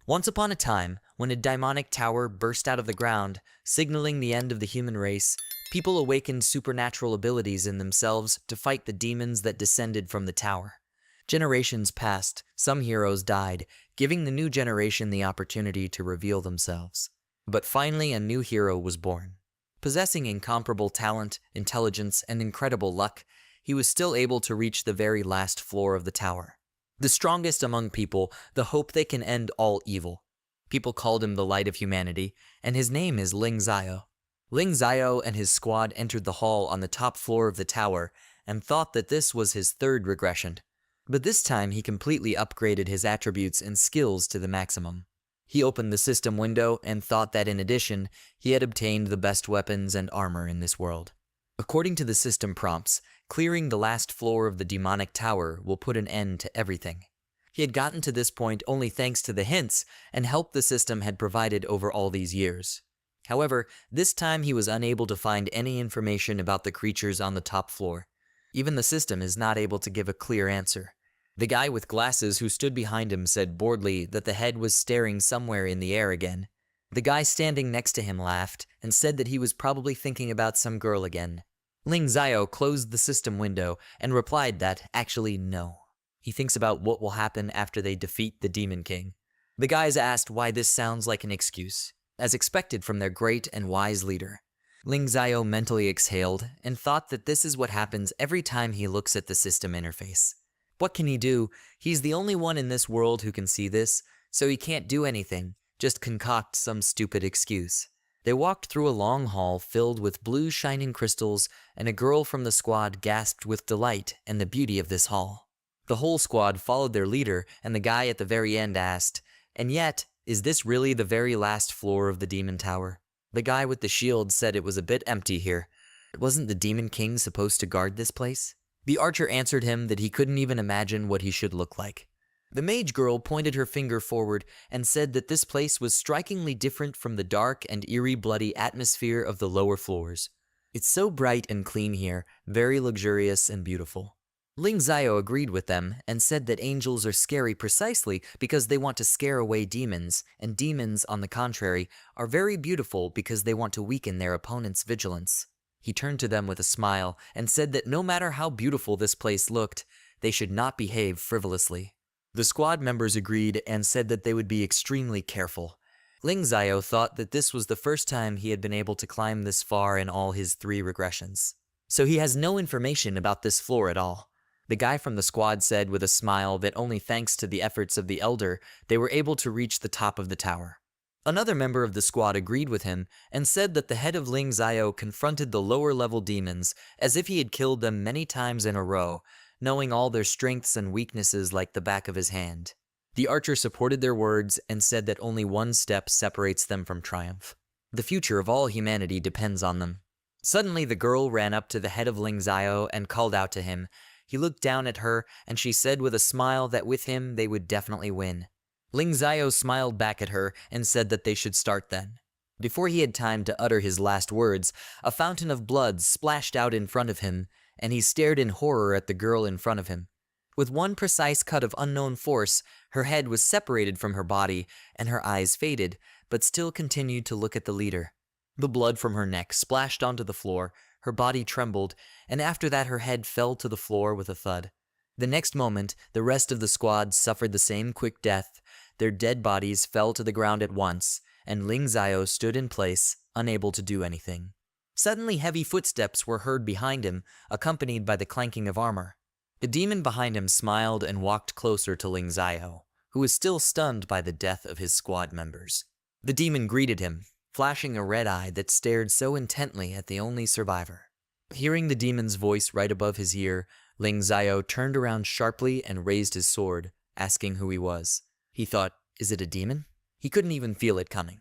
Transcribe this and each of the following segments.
Once upon a time, when a demonic tower burst out of the ground, signaling the end of the human race, people awakened supernatural abilities in themselves to fight the demons that descended from the tower. Generations passed, some heroes died, giving the new generation the opportunity to reveal themselves. But finally a new hero was born. Possessing incomparable talent, intelligence, and incredible luck, he was still able to reach the very last floor of the tower. The strongest among people, the hope they can end all evil. People called him the light of humanity, and his name is Ling Xiao. Ling Xiao and his squad entered the hall on the top floor of the tower and thought that this was his third regression. But this time he completely upgraded his attributes and skills to the maximum. He opened the system window and thought that in addition, he had obtained the best weapons and armor in this world. According to the system prompts, clearing the last floor of the demonic tower will put an end to everything. He had gotten to this point only thanks to the hints and help the system had provided over all these years. However, this time he was unable to find any information about the creatures on the top floor. Even the system is not able to give a clear answer. The guy with glasses who stood behind him said boredly that the head was staring somewhere in the air again. The guy standing next to him laughed and said that he was probably thinking about some girl again. Ling Xiao closed the system window and replied that, actually no. He thinks about what will happen after they defeat the Demon King. The guys asked why this sounds like an excuse, as expected from their great and wise leader. Ling Xiao mentally exhaled and thought that this is what happens every time he looks at the system interface. What can he do? He's the only one in this world who can see this, so he can't do anything, just concoct some stupid excuse. They walked through a long hall filled with blue shining crystals, and a girl from the squad gasped with delight and the beauty of this hall. The whole squad followed their leader, and the guy at the very end asked, "And yet, is this really the very last floor of the Demon Tower?" The guy with the shield said it was a bit empty here. Wasn't the Demon King supposed to guard this place? The archer answered him that he couldn't even imagine what he should look like. The mage girl pointed her finger forward and said that this place was strikingly different from the dark and eerie bloody atmosphere of the lower floors. It's so bright and clean here, very luxurious and beautiful. Ling Xiao agreed with them and said that angels are scary precisely because they want to scare away demons, and demons, on the contrary, are very beautiful because they want to weaken their opponent's vigilance. He turned to them with a smile and said that no matter how beautiful this place looked, they should not behave frivolously. The squad members agreed and said that they would be extremely careful. Ling Xiao thought that this was the first time he had been able to climb this far in all his 3 regressions. So he has no information about this floor at all. The guy from the squad said with a smile that only thanks to the efforts of the elder, they were able to reach the top of the tower. Another member of the squad agreed with him and said that the head of Ling Xiao confronted the lower level demons as if he had killed them many times in a row, knowing all their strengths and weaknesses like the back of his hand. The archer supported their words and said that only one step separates them from triumph. The future of all humanity depends on them. Suddenly the girl ran up to the head of Ling Xiao and called out to him. He looked down at her and she said with a smile that with him they would definitely win. Ling Xiao smiled back at her and said that they should start then. Before he had time to utter his last words, a fountain of blood splashed out in front of him, and he stared in horror at the girl in front of him. With one precise cut of unknown force, her head was separated from her body, and her eyes faded, but still continued to look at the leader. The blood from her neck splashed onto the floor, her body trembled, and after that her head fell to the floor with a thud. The next moment, the rest of the squad suffered the same quick death. Their dead bodies fell to the ground at once, and Ling Xiao stood in place, unable to do anything. Suddenly heavy footsteps were heard behind him, accompanied by the clanking of armor. The demon behind him smiled and walked closer to Ling Xiao, who was still stunned by the death of his squad members. The demon greeted him, flashing a red eye that stared so intently at the only survivor. Hearing the demon's voice right above his ear, Ling Xiao turned around sharply and raised his sword, asking who he was. He thought, is it a demon? He couldn't even feel it coming.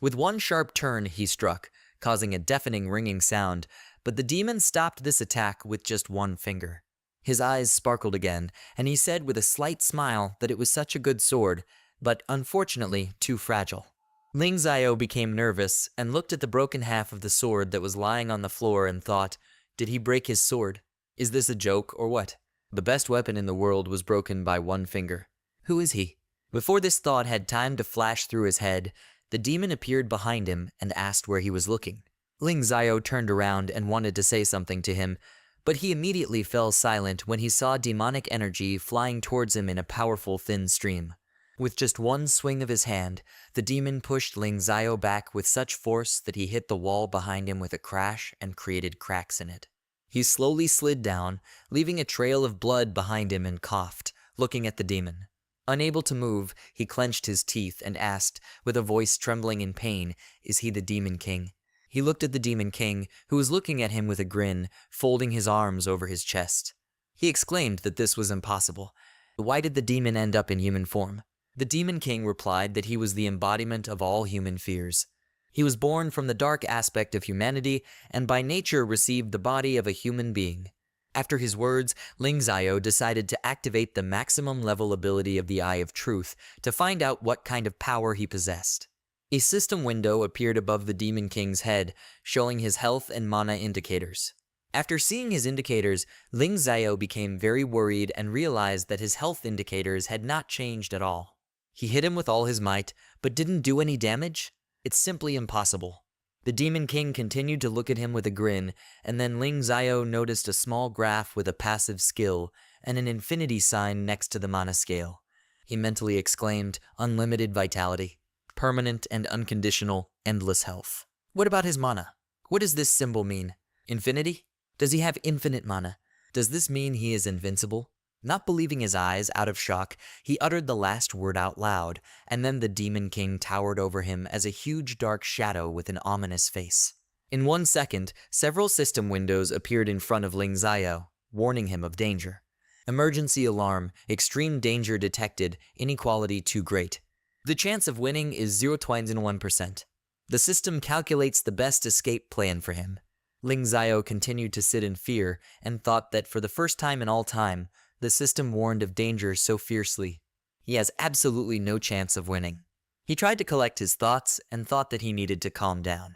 With one sharp turn, he struck, causing a deafening ringing sound, but the demon stopped this attack with just one finger. His eyes sparkled again, and he said with a slight smile that it was such a good sword, but unfortunately too fragile. Ling Xiao became nervous and looked at the broken half of the sword that was lying on the floor and thought, did he break his sword? Is this a joke or what? The best weapon in the world was broken by one finger. Who is he? Before this thought had time to flash through his head, the demon appeared behind him and asked where he was looking. Ling Xiao turned around and wanted to say something to him, but he immediately fell silent when he saw demonic energy flying towards him in a powerful thin stream. With just one swing of his hand, the demon pushed Ling Xiao back with such force that he hit the wall behind him with a crash and created cracks in it. He slowly slid down, leaving a trail of blood behind him and coughed, looking at the demon. Unable to move, he clenched his teeth and asked, with a voice trembling in pain, "Is he the Demon King?" He looked at the Demon King, who was looking at him with a grin, folding his arms over his chest. He exclaimed that this was impossible. Why did the demon end up in human form? The Demon King replied that he was the embodiment of all human fears. He was born from the dark aspect of humanity and by nature received the body of a human being. After his words, Ling Xiao decided to activate the maximum level ability of the Eye of Truth to find out what kind of power he possessed. A system window appeared above the Demon King's head, showing his health and mana indicators. After seeing his indicators, Ling Xiao became very worried and realized that his health indicators had not changed at all. He hit him with all his might, but didn't do any damage? It's simply impossible. The Demon King continued to look at him with a grin, and then Ling Xiao noticed a small graph with a passive skill and an infinity sign next to the mana scale. He mentally exclaimed, "Unlimited vitality. Permanent and unconditional, endless health." What about his mana? What does this symbol mean? Infinity? Does he have infinite mana? Does this mean he is invincible? Not believing his eyes, out of shock, he uttered the last word out loud, and then the Demon King towered over him as a huge dark shadow with an ominous face. In 1 second, several system windows appeared in front of Ling Xiao, warning him of danger. Emergency alarm, extreme danger detected, inequality too great. The chance of winning is 0.1%. The system calculates the best escape plan for him. Ling Xiao continued to sit in fear and thought that for the first time in all time, the system warned of danger so fiercely. He has absolutely no chance of winning. He tried to collect his thoughts and thought that he needed to calm down.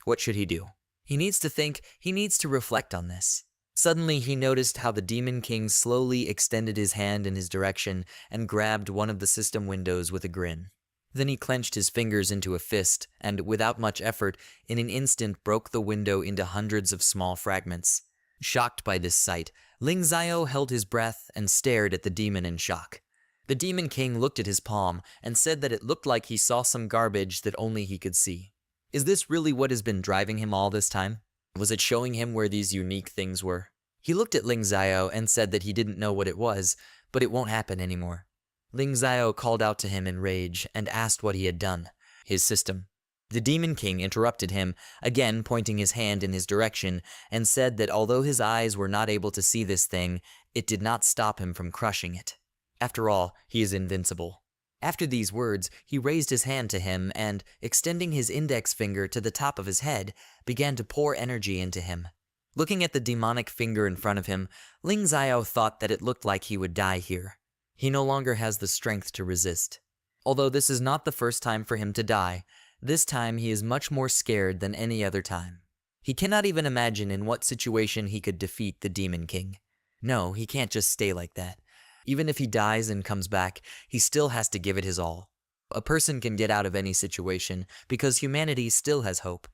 What should he do? He needs to think, he needs to reflect on this. Suddenly he noticed how the Demon King slowly extended his hand in his direction and grabbed one of the system windows with a grin. Then he clenched his fingers into a fist and, without much effort, in an instant broke the window into hundreds of small fragments. Shocked by this sight, Ling Xiao held his breath and stared at the demon in shock. The Demon King looked at his palm and said that it looked like he saw some garbage that only he could see. Is this really what has been driving him all this time? Was it showing him where these unique things were? He looked at Ling Xiao and said that he didn't know what it was, but it won't happen anymore. Ling Xiao called out to him in rage and asked what he had done. His system. The Demon King interrupted him, again pointing his hand in his direction, and said that although his eyes were not able to see this thing, it did not stop him from crushing it. After all, he is invincible. After these words, he raised his hand to him and, extending his index finger to the top of his head, began to pour energy into him. Looking at the demonic finger in front of him, Ling Xiao thought that it looked like he would die here. He no longer has the strength to resist. Although this is not the first time for him to die, this time he is much more scared than any other time. He cannot even imagine in what situation he could defeat the Demon King. No, he can't just stay like that. Even if he dies and comes back, he still has to give it his all. A person can get out of any situation because humanity still has hope.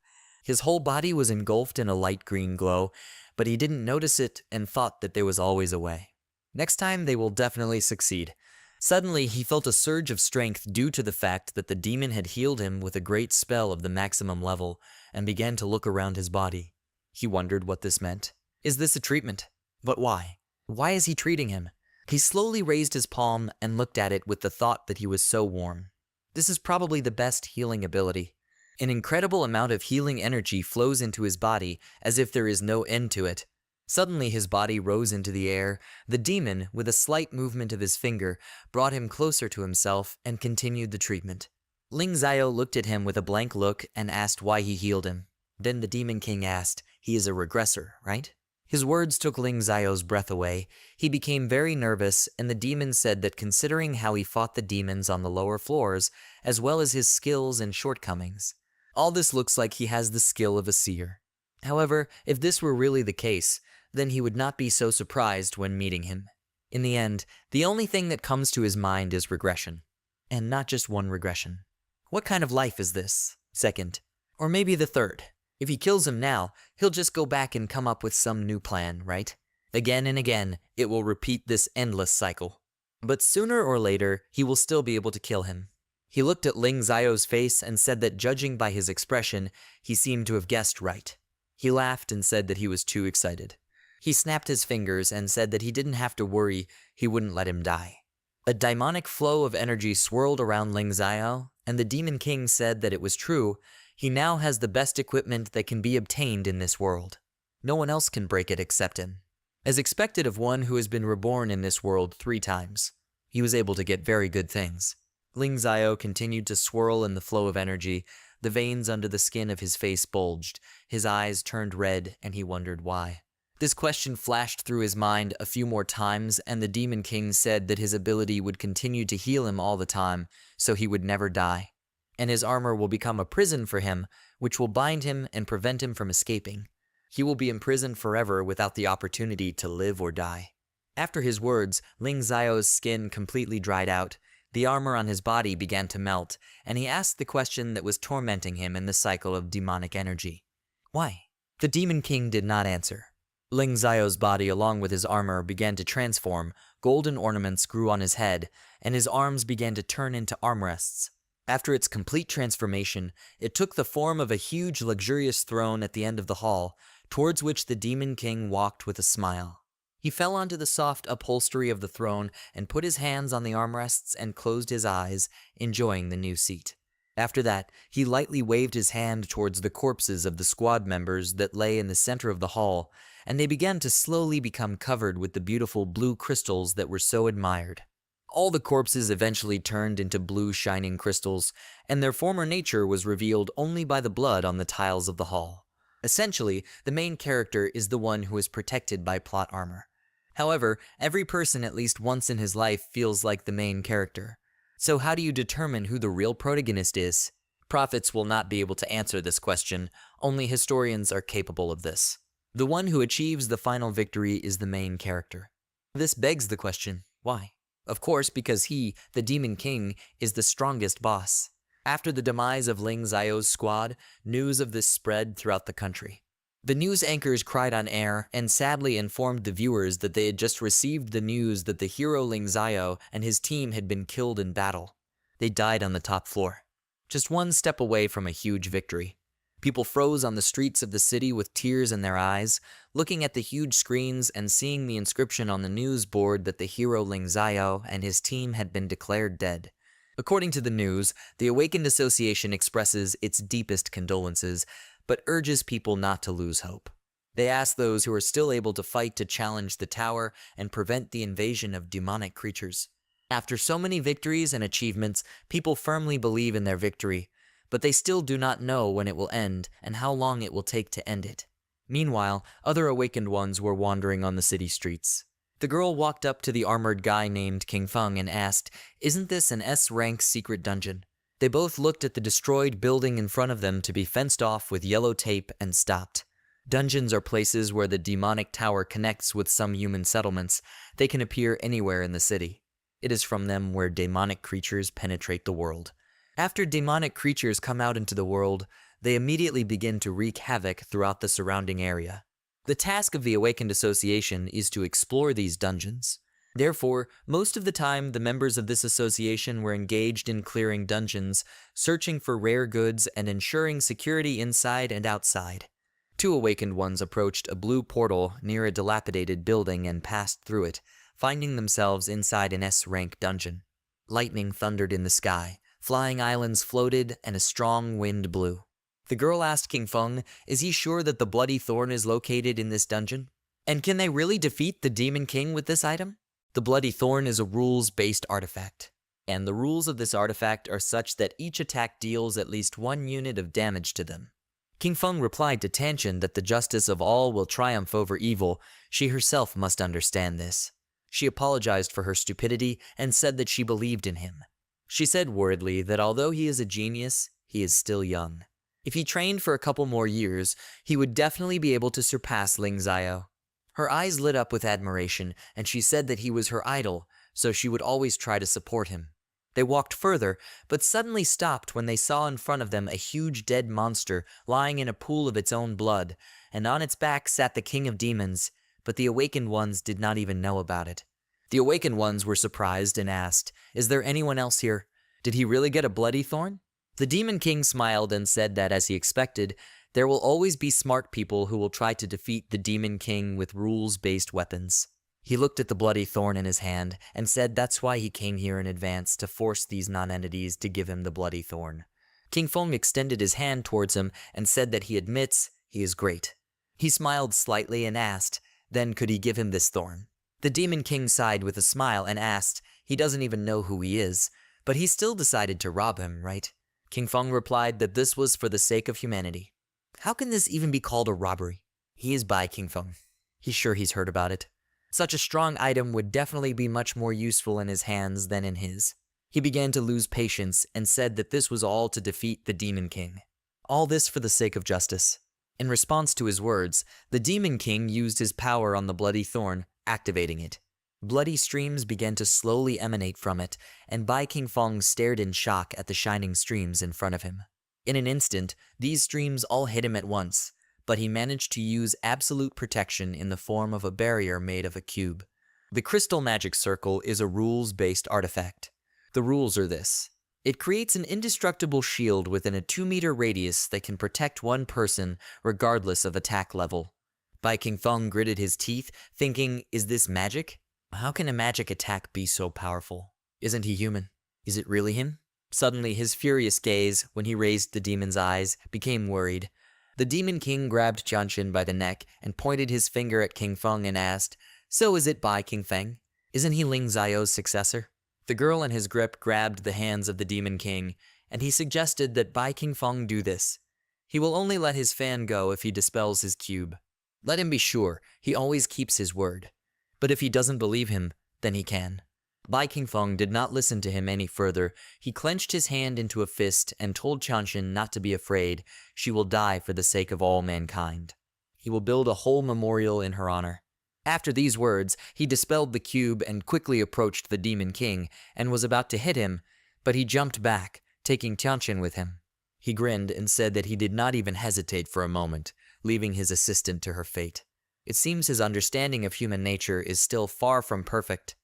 His whole body was engulfed in a light green glow, but he didn't notice it and thought that there was always a way. Next time they will definitely succeed. Suddenly, he felt a surge of strength due to the fact that the demon had healed him with a great spell of the maximum level and began to look around his body. He wondered what this meant. Is this a treatment? But why? Why is he treating him? He slowly raised his palm and looked at it with the thought that he was so warm. This is probably the best healing ability. An incredible amount of healing energy flows into his body as if there is no end to it. Suddenly his body rose into the air. The demon, with a slight movement of his finger, brought him closer to himself and continued the treatment. Ling Xiao looked at him with a blank look and asked why he healed him. Then the Demon King asked, "He is a regressor, right?" His words took Ling Xiao's breath away. He became very nervous, and the demon said that considering how he fought the demons on the lower floors, as well as his skills and shortcomings, all this looks like he has the skill of a seer. However, if this were really the case, then he would not be so surprised when meeting him. In the end, the only thing that comes to his mind is regression. and not just one regression. What kind of life is this? Second, or maybe the third. If he kills him now, he'll just go back and come up with some new plan, right? Again and again, it will repeat this endless cycle. But sooner or later, he will still be able to kill him. He looked at Ling Zio's face and said that judging by his expression, he seemed to have guessed right. He laughed and said that he was too excited. He snapped his fingers and said that he didn't have to worry, he wouldn't let him die. A demonic flow of energy swirled around Ling Zio, and the Demon King said that it was true. He now has the best equipment that can be obtained in this world. No one else can break it except him. As expected of one who has been reborn in this world 3 times, he was able to get very good things. Ling Zio continued to swirl in the flow of energy. The veins under the skin of his face bulged, his eyes turned red, and he wondered why. This question flashed through his mind a few more times, and the Demon King said that his ability would continue to heal him all the time, so he would never die. And his armor will become a prison for him, which will bind him and prevent him from escaping. He will be imprisoned forever without the opportunity to live or die. After his words, Ling Zio's skin completely dried out. The armor on his body began to melt, and he asked the question that was tormenting him in the cycle of demonic energy. Why? The Demon King did not answer. Ling Zio's body, along with his armor, began to transform. Golden ornaments grew on his head, and his arms began to turn into armrests. After its complete transformation, it took the form of a huge, luxurious throne at the end of the hall, towards which the Demon King walked with a smile. He fell onto the soft upholstery of the throne and put his hands on the armrests and closed his eyes, enjoying the new seat. After that, he lightly waved his hand towards the corpses of the squad members that lay in the center of the hall, and they began to slowly become covered with the beautiful blue crystals that were so admired. All the corpses eventually turned into blue shining crystals, and their former nature was revealed only by the blood on the tiles of the hall. Essentially, the main character is the one who is protected by plot armor. However, every person at least once in his life feels like the main character. So how do you determine who the real protagonist is? Prophets will not be able to answer this question, only historians are capable of this. The one who achieves the final victory is the main character. This begs the question, why? Of course, because he, the Demon King, is the strongest boss. After the demise of Ling Zio's squad, news of this spread throughout the country. The news anchors cried on air and sadly informed the viewers that they had just received the news that the hero Ling Zio and his team had been killed in battle. They died on the top floor, just one step away from a huge victory. People froze on the streets of the city with tears in their eyes, looking at the huge screens and seeing the inscription on the news board that the hero Ling Zio and his team had been declared dead. According to the news, the Awakened Association expresses its deepest condolences, but urges people not to lose hope. They ask those who are still able to fight to challenge the tower and prevent the invasion of demonic creatures. After so many victories and achievements, people firmly believe in their victory, but they still do not know when it will end and how long it will take to end it. Meanwhile, other awakened ones were wandering on the city streets. The girl walked up to the armored guy named King Feng and asked, "Isn't this an S-rank secret dungeon?" They both looked at the destroyed building in front of them to be fenced off with yellow tape and stopped. Dungeons are places where the demonic tower connects with some human settlements. They can appear anywhere in the city. It is from them where demonic creatures penetrate the world. After demonic creatures come out into the world, they immediately begin to wreak havoc throughout the surrounding area. The task of the Awakened Association is to explore these dungeons. Therefore, most of the time, the members of this association were engaged in clearing dungeons, searching for rare goods, and ensuring security inside and outside. 2 awakened ones approached a blue portal near a dilapidated building and passed through it, finding themselves inside an S-rank dungeon. Lightning thundered in the sky, flying islands floated, and a strong wind blew. The girl asked King Feng, is he sure that the Bloody Thorn is located in this dungeon? And can they really defeat the Demon King with this item? The Bloody Thorn is a rules-based artifact, and the rules of this artifact are such that each attack deals at least 1 unit of damage to them. King Feng replied to Tanshin that the justice of all will triumph over evil. She herself must understand this. She apologized for her stupidity and said that she believed in him. She said worriedly that although he is a genius, he is still young. If he trained for a couple more years, he would definitely be able to surpass Ling Zio. Her eyes lit up with admiration, and she said that he was her idol, so she would always try to support him. They walked further, but suddenly stopped when they saw in front of them a huge dead monster lying in a pool of its own blood, and on its back sat the king of demons, but the awakened ones did not even know about it. The awakened ones were surprised and asked, "Is there anyone else here? Did he really get a bloody thorn?" The demon king smiled and said that, as he expected, there will always be smart people who will try to defeat the demon king with rules-based weapons. He looked at the bloody thorn in his hand and said that's why he came here in advance, to force these non-entities to give him the bloody thorn. King Feng extended his hand towards him and said that he admits he is great. He smiled slightly and asked, then could he give him this thorn? The demon king sighed with a smile and asked, he doesn't even know who he is, but he still decided to rob him, right? King Feng replied that this was for the sake of humanity. How can this even be called a robbery? He is by King Feng. He's sure he's heard about it. Such a strong item would definitely be much more useful in his hands than in his. He began to lose patience and said that this was all to defeat the Demon King. All this for the sake of justice. In response to his words, the Demon King used his power on the bloody thorn, activating it. Bloody streams began to slowly emanate from it, and Bai King Feng stared in shock at the shining streams in front of him. In an instant, these streams all hit him at once, but he managed to use absolute protection in the form of a barrier made of a cube. The Crystal Magic Circle is a rules-based artifact. The rules are this. It creates an indestructible shield within a 2-meter radius that can protect one person regardless of attack level. Bai King Feng gritted his teeth, thinking, is this magic? How can a magic attack be so powerful? Isn't he human? Is it really him? Suddenly, his furious gaze, when he raised the demon's eyes, became worried. The Demon King grabbed Jianshin by the neck and pointed his finger at King Feng and asked, so is it Bai King Feng? Isn't he Ling Zio's successor? The girl in his grip grabbed the hands of the Demon King, and he suggested that Bai King Feng do this. He will only let his fan go if he dispels his cube. Let him be sure, he always keeps his word. But if he doesn't believe him, then he can. Bai King Feng did not listen to him any further. He clenched his hand into a fist and told Chanshin not to be afraid. She will die for the sake of all mankind. He will build a whole memorial in her honor. After these words, he dispelled the cube and quickly approached the Demon King and was about to hit him, but he jumped back, taking Chanshin with him. He grinned and said that he did not even hesitate for a moment, leaving his assistant to her fate. It seems his understanding of human nature is still far from perfect.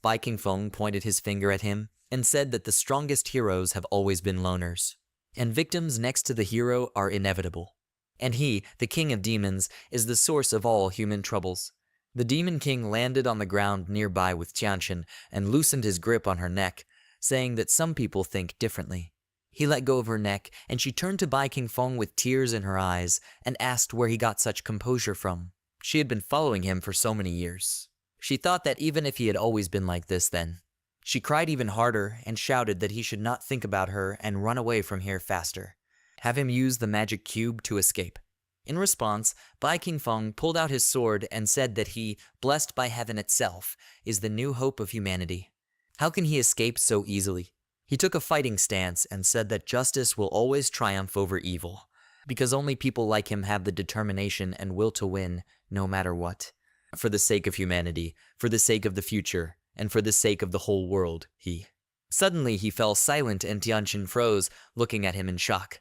Bai King Feng pointed his finger at him and said that the strongest heroes have always been loners, and victims next to the hero are inevitable. And he, the king of demons, is the source of all human troubles. The Demon King landed on the ground nearby with Tianxin and loosened his grip on her neck, saying that some people think differently. He let go of her neck, and she turned to Bai King Feng with tears in her eyes and asked where he got such composure from. She had been following him for so many years. She thought that even if he had always been like this then. She cried even harder and shouted that he should not think about her and run away from here faster. Have him use the magic cube to escape. In response, Bai King Feng pulled out his sword and said that he, blessed by heaven itself, is the new hope of humanity. How can he escape so easily? He took a fighting stance and said that justice will always triumph over evil, because only people like him have the determination and will to win, no matter what. For the sake of humanity, for the sake of the future, and for the sake of the whole world, he. Suddenly he fell silent and Tianxin froze, looking at him in shock.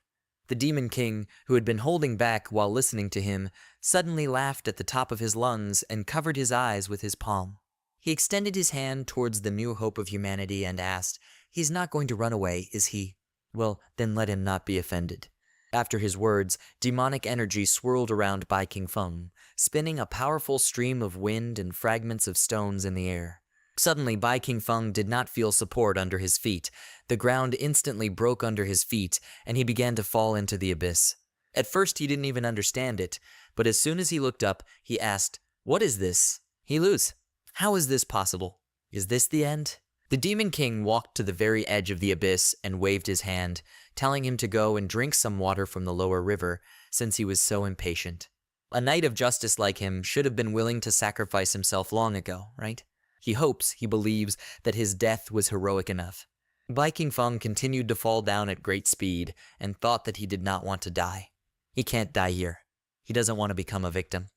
The Demon King, who had been holding back while listening to him, suddenly laughed at the top of his lungs and covered his eyes with his palm. He extended his hand towards the new hope of humanity and asked, he's not going to run away, is he? Well, then let him not be offended. After his words, demonic energy swirled around Bai King Feng, spinning a powerful stream of wind and fragments of stones in the air. Suddenly, Bai King Feng did not feel support under his feet. The ground instantly broke under his feet, and he began to fall into the abyss. At first, he didn't even understand it, but as soon as he looked up, he asked, what is this? He lose. How is this possible? Is this the end? The Demon King walked to the very edge of the abyss and waved his hand, telling him to go and drink some water from the lower river, since he was so impatient. A knight of justice like him should have been willing to sacrifice himself long ago, right? He hopes, he believes, that his death was heroic enough. Bai King Feng continued to fall down at great speed and thought that he did not want to die. He can't die here. He doesn't want to become a victim.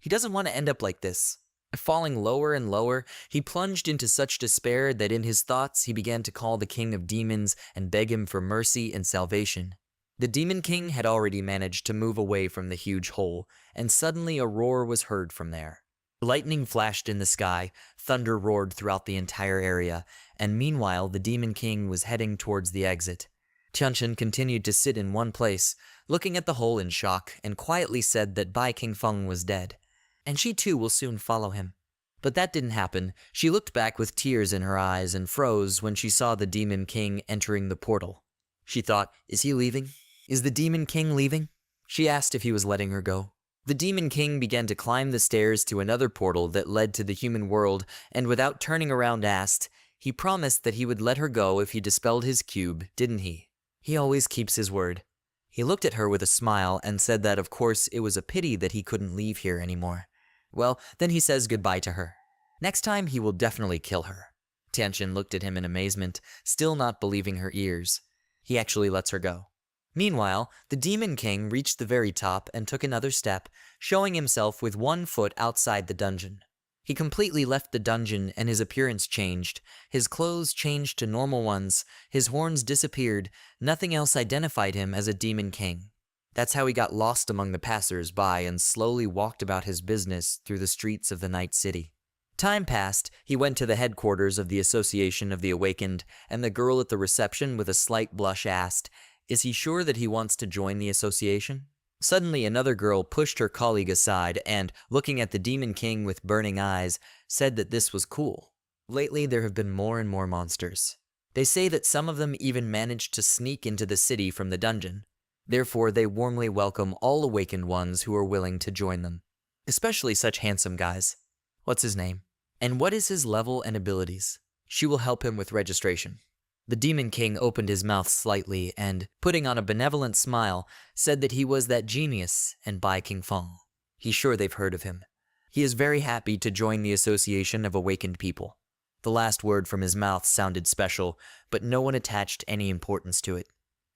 He doesn't want to end up like this. Falling lower and lower, he plunged into such despair that in his thoughts he began to call the king of demons and beg him for mercy and salvation. The demon king had already managed to move away from the huge hole, and suddenly a roar was heard from there. Lightning flashed in the sky, thunder roared throughout the entire area, and meanwhile the demon king was heading towards the exit. Tianchen continued to sit in one place, looking at the hole in shock, and quietly said that Bai King Feng was dead, and she too will soon follow him. But that didn't happen. She looked back with tears in her eyes and froze when she saw the demon king entering the portal. She thought, is he leaving? Is the demon king leaving? She asked if he was letting her go. The demon king began to climb the stairs to another portal that led to the human world, and without turning around asked, he promised that he would let her go if he dispelled his cube, didn't he? He always keeps his word. He looked at her with a smile and said that of course it was a pity that he couldn't leave here anymore. Well, then he says goodbye to her. Next time he will definitely kill her. Tianchen looked at him in amazement, still not believing her ears. He actually lets her go. Meanwhile, the Demon King reached the very top and took another step, showing himself with one foot outside the dungeon. He completely left the dungeon and his appearance changed. His clothes changed to normal ones, his horns disappeared, nothing else identified him as a Demon King. That's how he got lost among the passers-by and slowly walked about his business through the streets of the Night City. Time passed, he went to the headquarters of the Association of the Awakened, and the girl at the reception with a slight blush asked, "Is he sure that he wants to join the association?" Suddenly another girl pushed her colleague aside and, looking at the Demon King with burning eyes, said that this was cool. Lately there have been more and more monsters. They say that some of them even managed to sneak into the city from the dungeon. Therefore they warmly welcome all awakened ones who are willing to join them. Especially such handsome guys. What's his name? And what is his level and abilities? She will help him with registration. The Demon King opened his mouth slightly and, putting on a benevolent smile, said that he was that genius and Bai King Feng. He's sure they've heard of him. He is very happy to join the Association of Awakened People. The last word from his mouth sounded special, but no one attached any importance to it.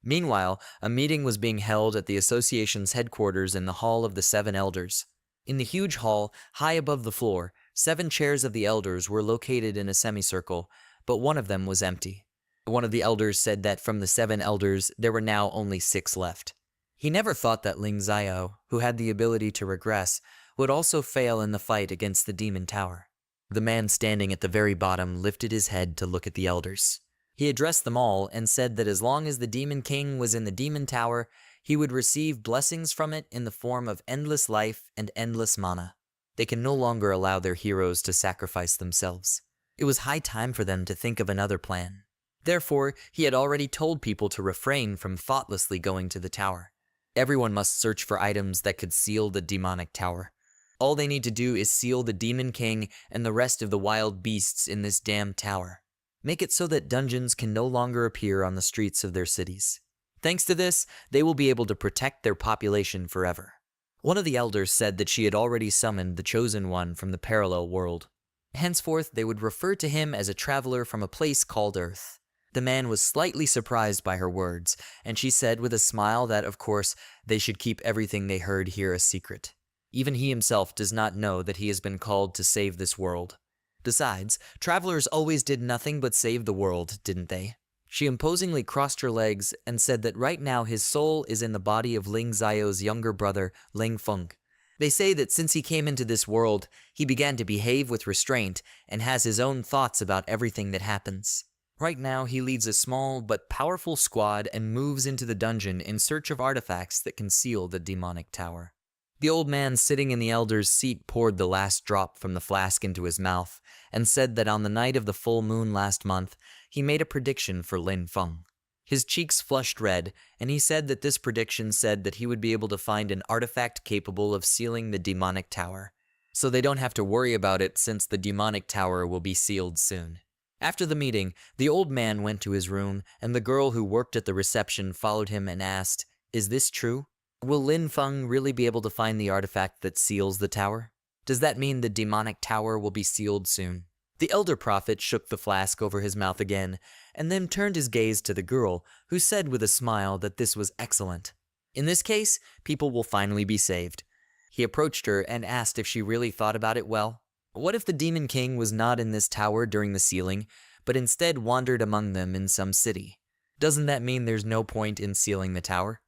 Meanwhile, a meeting was being held at the association's headquarters in the Hall of the Seven Elders. In the huge hall, high above the floor, 7 chairs of the elders were located in a semicircle, but one of them was empty. One of the elders said that from the 7 elders, there were now only 6 left. He never thought that Ling Xiao, who had the ability to regress, would also fail in the fight against the Demon Tower. The man standing at the very bottom lifted his head to look at the elders. He addressed them all and said that as long as the Demon King was in the Demon Tower, he would receive blessings from it in the form of endless life and endless mana. They can no longer allow their heroes to sacrifice themselves. It was high time for them to think of another plan. Therefore, he had already told people to refrain from thoughtlessly going to the tower. Everyone must search for items that could seal the demonic tower. All they need to do is seal the Demon King and the rest of the wild beasts in this damned tower. Make it so that dungeons can no longer appear on the streets of their cities. Thanks to this, they will be able to protect their population forever. One of the elders said that she had already summoned the Chosen One from the parallel world. Henceforth, they would refer to him as a traveler from a place called Earth. The man was slightly surprised by her words, and she said with a smile that, of course, they should keep everything they heard here a secret. Even he himself does not know that he has been called to save this world. Besides, travelers always did nothing but save the world, didn't they? She imposingly crossed her legs and said that right now his soul is in the body of Ling Xiao's younger brother, Ling Feng. They say that since he came into this world, he began to behave with restraint and has his own thoughts about everything that happens. Right now, he leads a small but powerful squad and moves into the dungeon in search of artifacts that can seal the demonic tower. The old man sitting in the elder's seat poured the last drop from the flask into his mouth and said that on the night of the full moon last month, he made a prediction for Lin Feng. His cheeks flushed red, and he said that this prediction said that he would be able to find an artifact capable of sealing the demonic tower. So they don't have to worry about it since the demonic tower will be sealed soon. After the meeting, the old man went to his room, and the girl who worked at the reception followed him and asked, "Is this true? Will Lin Feng really be able to find the artifact that seals the tower? Does that mean the demonic tower will be sealed soon?" The elder prophet shook the flask over his mouth again, and then turned his gaze to the girl, who said with a smile that this was excellent. In this case, people will finally be saved. He approached her and asked if she really thought about it well. What if the Demon King was not in this tower during the sealing, but instead wandered among them in some city? Doesn't that mean there's no point in sealing the tower?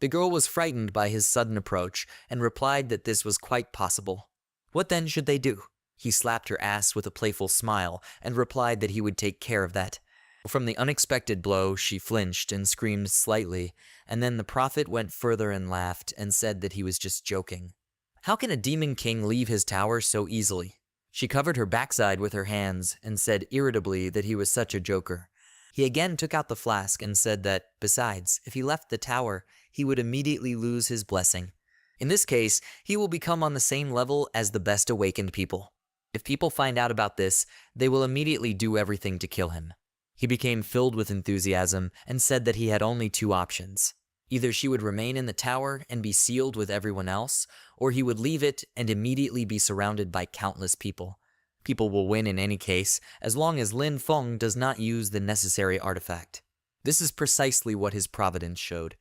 The girl was frightened by his sudden approach and replied that this was quite possible. What then should they do? He slapped her ass with a playful smile and replied that he would take care of that. From the unexpected blow, she flinched and screamed slightly, and then the prophet went further and laughed and said that he was just joking. How can a demon king leave his tower so easily? She covered her backside with her hands and said irritably that he was such a joker. He again took out the flask and said that, besides, if he left the tower, he would immediately lose his blessing. In this case, he will become on the same level as the best awakened people. If people find out about this, they will immediately do everything to kill him. He became filled with enthusiasm and said that he had only two options. Either she would remain in the tower and be sealed with everyone else, or he would leave it and immediately be surrounded by countless people. People will win in any case, as long as Lin Feng does not use the necessary artifact. This is precisely what his providence showed.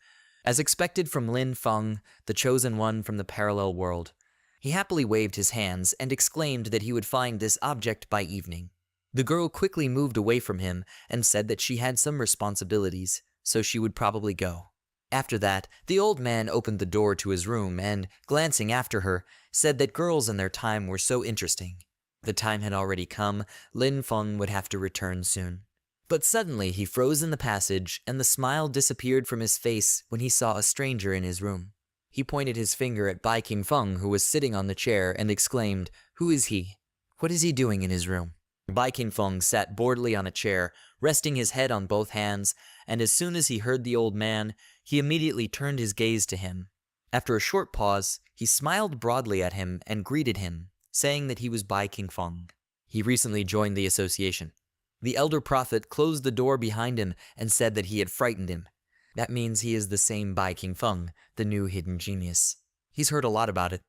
As expected from Lin Feng, the chosen one from the parallel world, he happily waved his hands and exclaimed that he would find this object by evening. The girl quickly moved away from him and said that she had some responsibilities, so she would probably go. After that, the old man opened the door to his room and, glancing after her, said that girls in their time were so interesting. The time had already come, Lin Feng would have to return soon. But suddenly he froze in the passage and the smile disappeared from his face when he saw a stranger in his room. He pointed his finger at Bai Qingfeng, who was sitting on the chair, and exclaimed, "Who is he? What is he doing in his room?" Bai Qingfeng sat boredly on a chair, resting his head on both hands, and as soon as he heard the old man, he immediately turned his gaze to him. After a short pause, he smiled broadly at him and greeted him, saying that he was Bai Qingfeng. He recently joined the association. The elder prophet closed the door behind him and said that he had frightened him. That means he is the same Bai Qingfeng, the new hidden genius. He's heard a lot about it.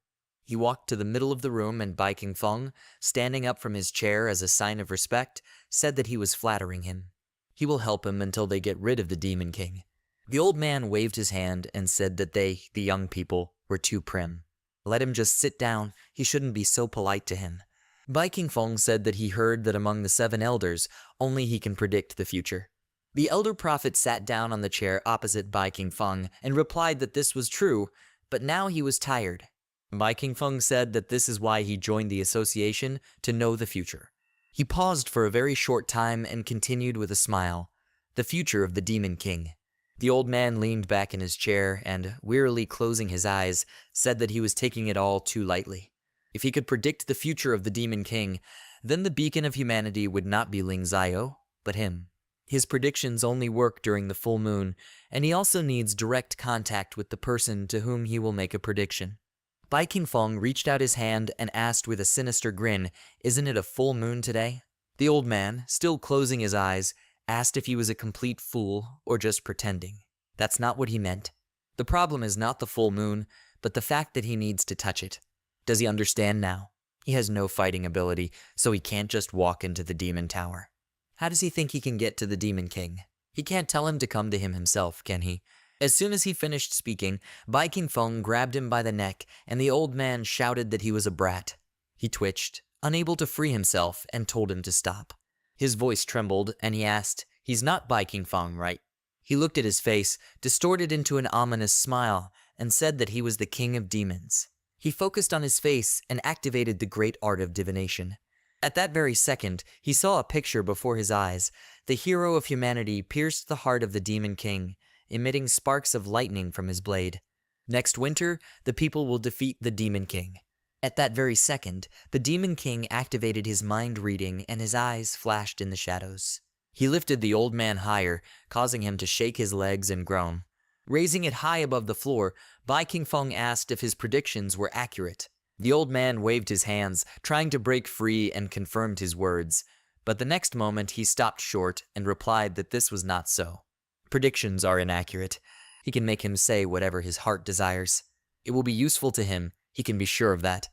He walked to the middle of the room and Bai Qingfeng, standing up from his chair as a sign of respect, said that he was flattering him. He will help him until they get rid of the Demon King. The old man waved his hand and said that they, the young people, were too prim. Let him just sit down, he shouldn't be so polite to him. Bai Qingfeng said that he heard that among the 7 elders, only he can predict the future. The elder prophet sat down on the chair opposite Bai Qingfeng and replied that this was true, but now he was tired. Bai Qingfeng said that this is why he joined the association, to know the future. He paused for a very short time and continued with a smile. The future of the Demon King. The old man leaned back in his chair and, wearily closing his eyes, said that he was taking it all too lightly. If he could predict the future of the Demon King, then the beacon of humanity would not be Ling Xiao, but him. His predictions only work during the full moon, and he also needs direct contact with the person to whom he will make a prediction. Bai Qingfeng reached out his hand and asked with a sinister grin, "Isn't it a full moon today?" The old man, still closing his eyes, asked if he was a complete fool or just pretending. That's not what he meant. The problem is not the full moon, but the fact that he needs to touch it. Does he understand now? He has no fighting ability, so he can't just walk into the demon tower. How does he think he can get to the Demon King? He can't tell him to come to him himself, can he? As soon as he finished speaking, Bai Qingfeng grabbed him by the neck, and the old man shouted that he was a brat. He twitched, unable to free himself, and told him to stop. His voice trembled, and he asked, "He's not Bai Qingfeng, right?" He looked at his face, distorted into an ominous smile, and said that he was the king of demons. He focused on his face and activated the great art of divination. At that very second, he saw a picture before his eyes. The hero of humanity pierced the heart of the Demon King, emitting sparks of lightning from his blade. Next winter, the people will defeat the Demon King. At that very second, the Demon King activated his mind reading and his eyes flashed in the shadows. He lifted the old man higher, causing him to shake his legs and groan. Raising it high above the floor, Bai Qingfeng asked if his predictions were accurate. The old man waved his hands, trying to break free, and confirmed his words. But the next moment he stopped short and replied that this was not so. Predictions are inaccurate. He can make him say whatever his heart desires. It will be useful to him, he can be sure of that.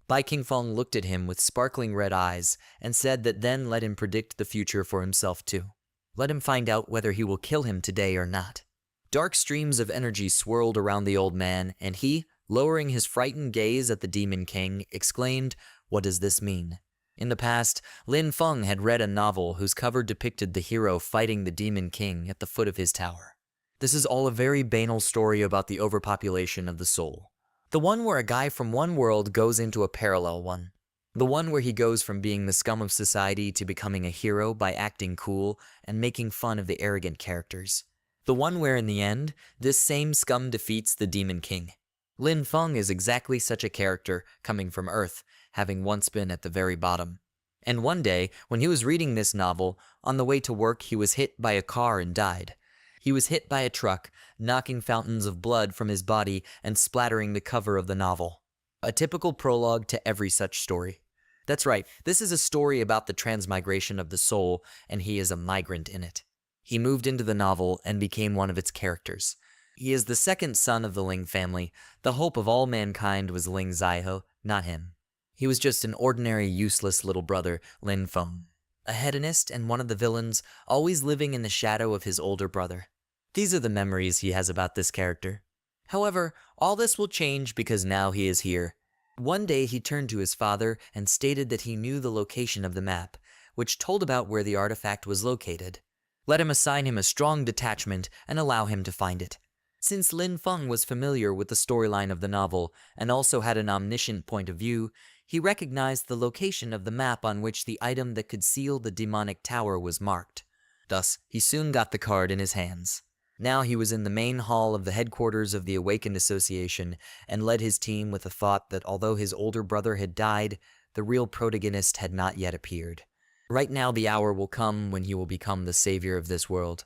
Bai Qingfeng looked at him with sparkling red eyes and said that then let him predict the future for himself too. Let him find out whether he will kill him today or not. Dark streams of energy swirled around the old man, and he, lowering his frightened gaze at the Demon King, exclaimed, "What does this mean?" In the past, Lin Feng had read a novel whose cover depicted the hero fighting the Demon King at the foot of his tower. This is all a very banal story about the overpopulation of the soul. The one where a guy from one world goes into a parallel one. The one where he goes from being the scum of society to becoming a hero by acting cool and making fun of the arrogant characters. The one where in the end, this same scum defeats the Demon King. Lin Feng is exactly such a character coming from Earth, having once been at the very bottom. And one day, when he was reading this novel, on the way to work he was hit by a car and died. He was hit by a truck, knocking fountains of blood from his body and splattering the cover of the novel. A typical prologue to every such story. That's right, this is a story about the transmigration of the soul, and he is a migrant in it. He moved into the novel and became one of its characters. He is the second son of the Ling family. The hope of all mankind was Ling Zaihe, not him. He was just an ordinary, useless little brother, Lin Feng. A hedonist and one of the villains, always living in the shadow of his older brother. These are the memories he has about this character. However, all this will change because now he is here. One day he turned to his father and stated that he knew the location of the map, which told about where the artifact was located. Let him assign him a strong detachment and allow him to find it. Since Lin Feng was familiar with the storyline of the novel and also had an omniscient point of view, he recognized the location of the map on which the item that could seal the demonic tower was marked. Thus, he soon got the card in his hands. Now he was in the main hall of the headquarters of the Awakened Association and led his team with the thought that although his older brother had died, the real protagonist had not yet appeared. Right now the hour will come when he will become the savior of this world.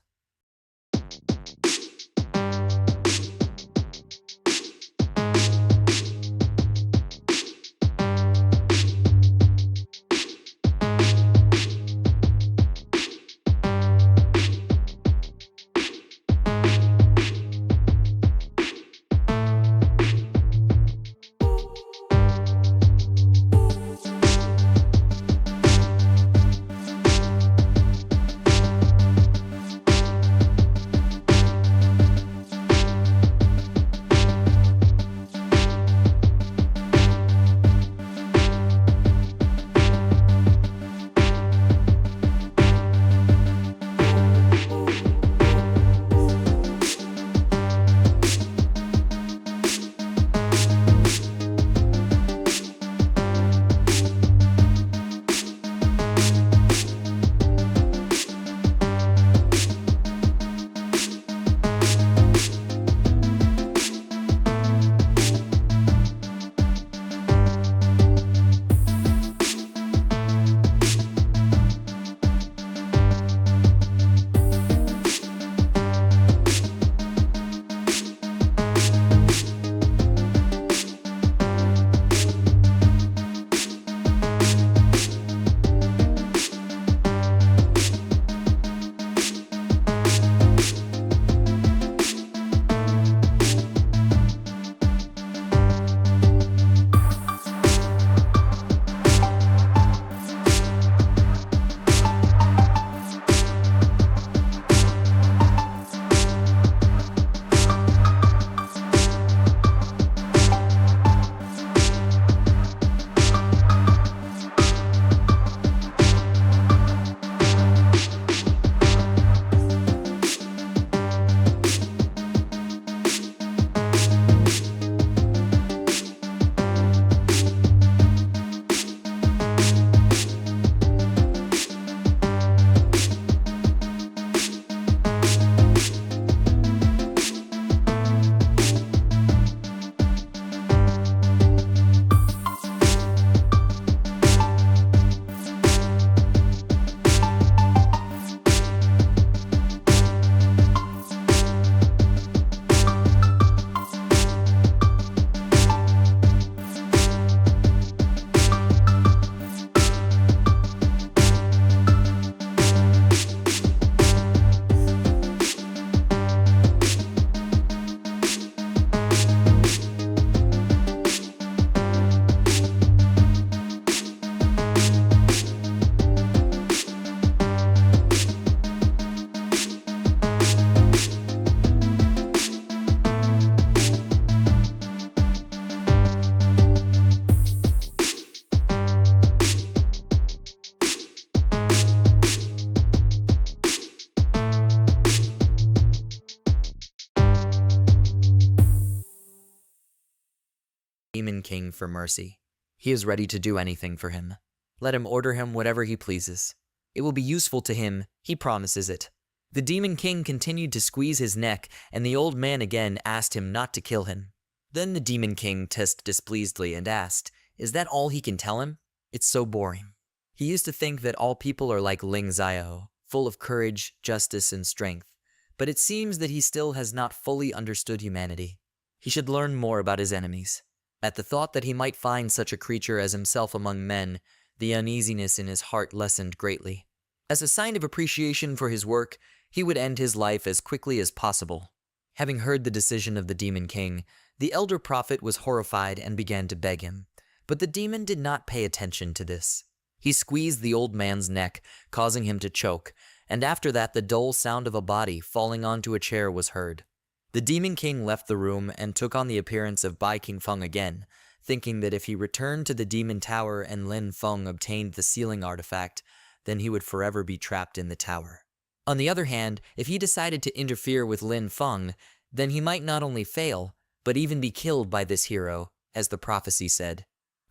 Demon King for mercy. He is ready to do anything for him. Let him order him whatever he pleases. It will be useful to him, he promises it. The Demon King continued to squeeze his neck, and the old man again asked him not to kill him. Then the Demon King hissed displeasedly and asked, is that all he can tell him? It's so boring. He used to think that all people are like Ling Xiao, full of courage, justice, and strength. But it seems that he still has not fully understood humanity. He should learn more about his enemies. At the thought that he might find such a creature as himself among men, the uneasiness in his heart lessened greatly. As a sign of appreciation for his work, he would end his life as quickly as possible. Having heard the decision of the Demon King, the elder prophet was horrified and began to beg him. But the demon did not pay attention to this. He squeezed the old man's neck, causing him to choke, and after that the dull sound of a body falling onto a chair was heard. The Demon King left the room and took on the appearance of Bai King Feng again, thinking that if he returned to the Demon Tower and Lin Feng obtained the sealing artifact, then he would forever be trapped in the tower. On the other hand, if he decided to interfere with Lin Feng, then he might not only fail, but even be killed by this hero, as the prophecy said.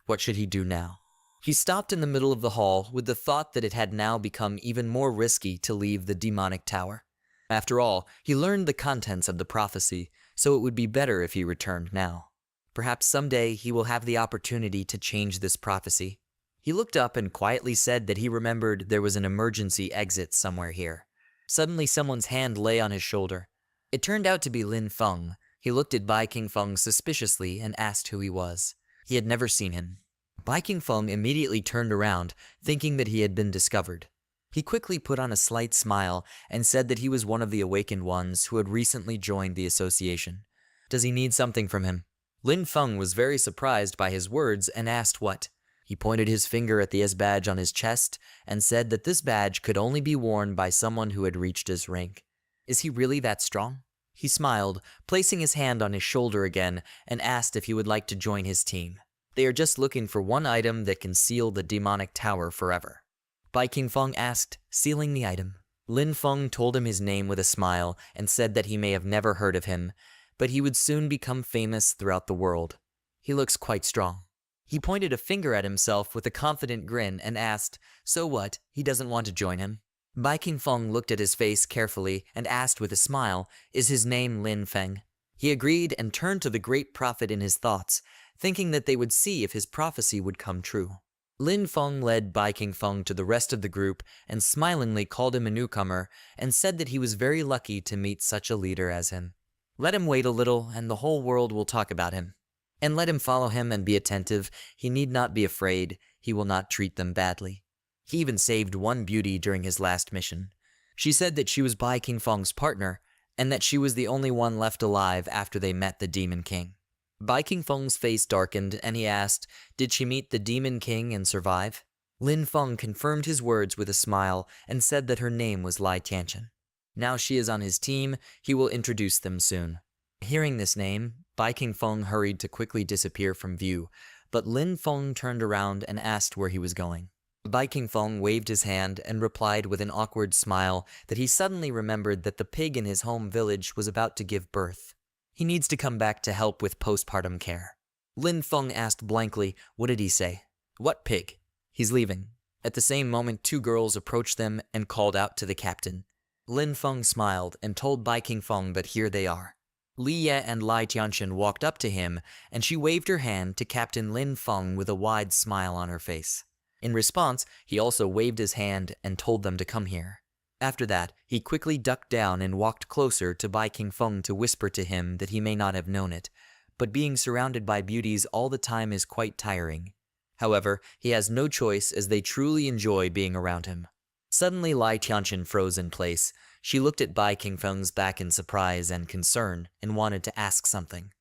What should he do now? He stopped in the middle of the hall with the thought that it had now become even more risky to leave the demonic tower. After all, he learned the contents of the prophecy, so it would be better if he returned now. Perhaps someday he will have the opportunity to change this prophecy. He looked up and quietly said that he remembered there was an emergency exit somewhere here. Suddenly someone's hand lay on his shoulder. It turned out to be Lin Feng. He looked at Bai King Feng suspiciously and asked who he was. He had never seen him. Bai King Feng immediately turned around, thinking that he had been discovered. He quickly put on a slight smile and said that he was one of the awakened ones who had recently joined the association. Does he need something from him? Lin Feng was very surprised by his words and asked what. He pointed his finger at the S badge on his chest and said that this badge could only be worn by someone who had reached his rank. Is he really that strong? He smiled, placing his hand on his shoulder again, and asked if he would like to join his team. They are just looking for one item that can seal the demonic tower forever. Bai King Feng asked, sealing the item. Lin Feng told him his name with a smile and said that he may have never heard of him, but he would soon become famous throughout the world. He looks quite strong. He pointed a finger at himself with a confident grin and asked, so what, he doesn't want to join him? Bai King Feng looked at his face carefully and asked with a smile, is his name Lin Feng? He agreed and turned to the great prophet in his thoughts, thinking that they would see if his prophecy would come true. Lin Feng led Bai King Feng to the rest of the group and smilingly called him a newcomer and said that he was very lucky to meet such a leader as him. Let him wait a little and the whole world will talk about him. And let him follow him and be attentive. He need not be afraid. He will not treat them badly. He even saved one beauty during his last mission. She said that she was Bai King Feng's partner and that she was the only one left alive after they met the Demon King. Bai King Feng's face darkened and he asked, did she meet the Demon King and survive? Lin Feng confirmed his words with a smile and said that her name was Lai Tianchen. Now she is on his team, he will introduce them soon. Hearing this name, Bai King Feng hurried to quickly disappear from view, but Lin Feng turned around and asked where he was going. Bai King Feng waved his hand and replied with an awkward smile that he suddenly remembered that the pig in his home village was about to give birth. He needs to come back to help with postpartum care. Lin Feng asked blankly, what did he say? What pig? He's leaving. At the same moment, two girls approached them and called out to the captain. Lin Feng smiled and told Bai King Feng that here they are. Li Ye and Lai Tianchen walked up to him, and she waved her hand to Captain Lin Feng with a wide smile on her face. In response, he also waved his hand and told them to come here. After that, he quickly ducked down and walked closer to Bai King Feng to whisper to him that he may not have known it, but being surrounded by beauties all the time is quite tiring. However, he has no choice as they truly enjoy being around him. Suddenly Lai Tianchen froze in place. She looked at Bai King Feng's back in surprise and concern and wanted to ask something.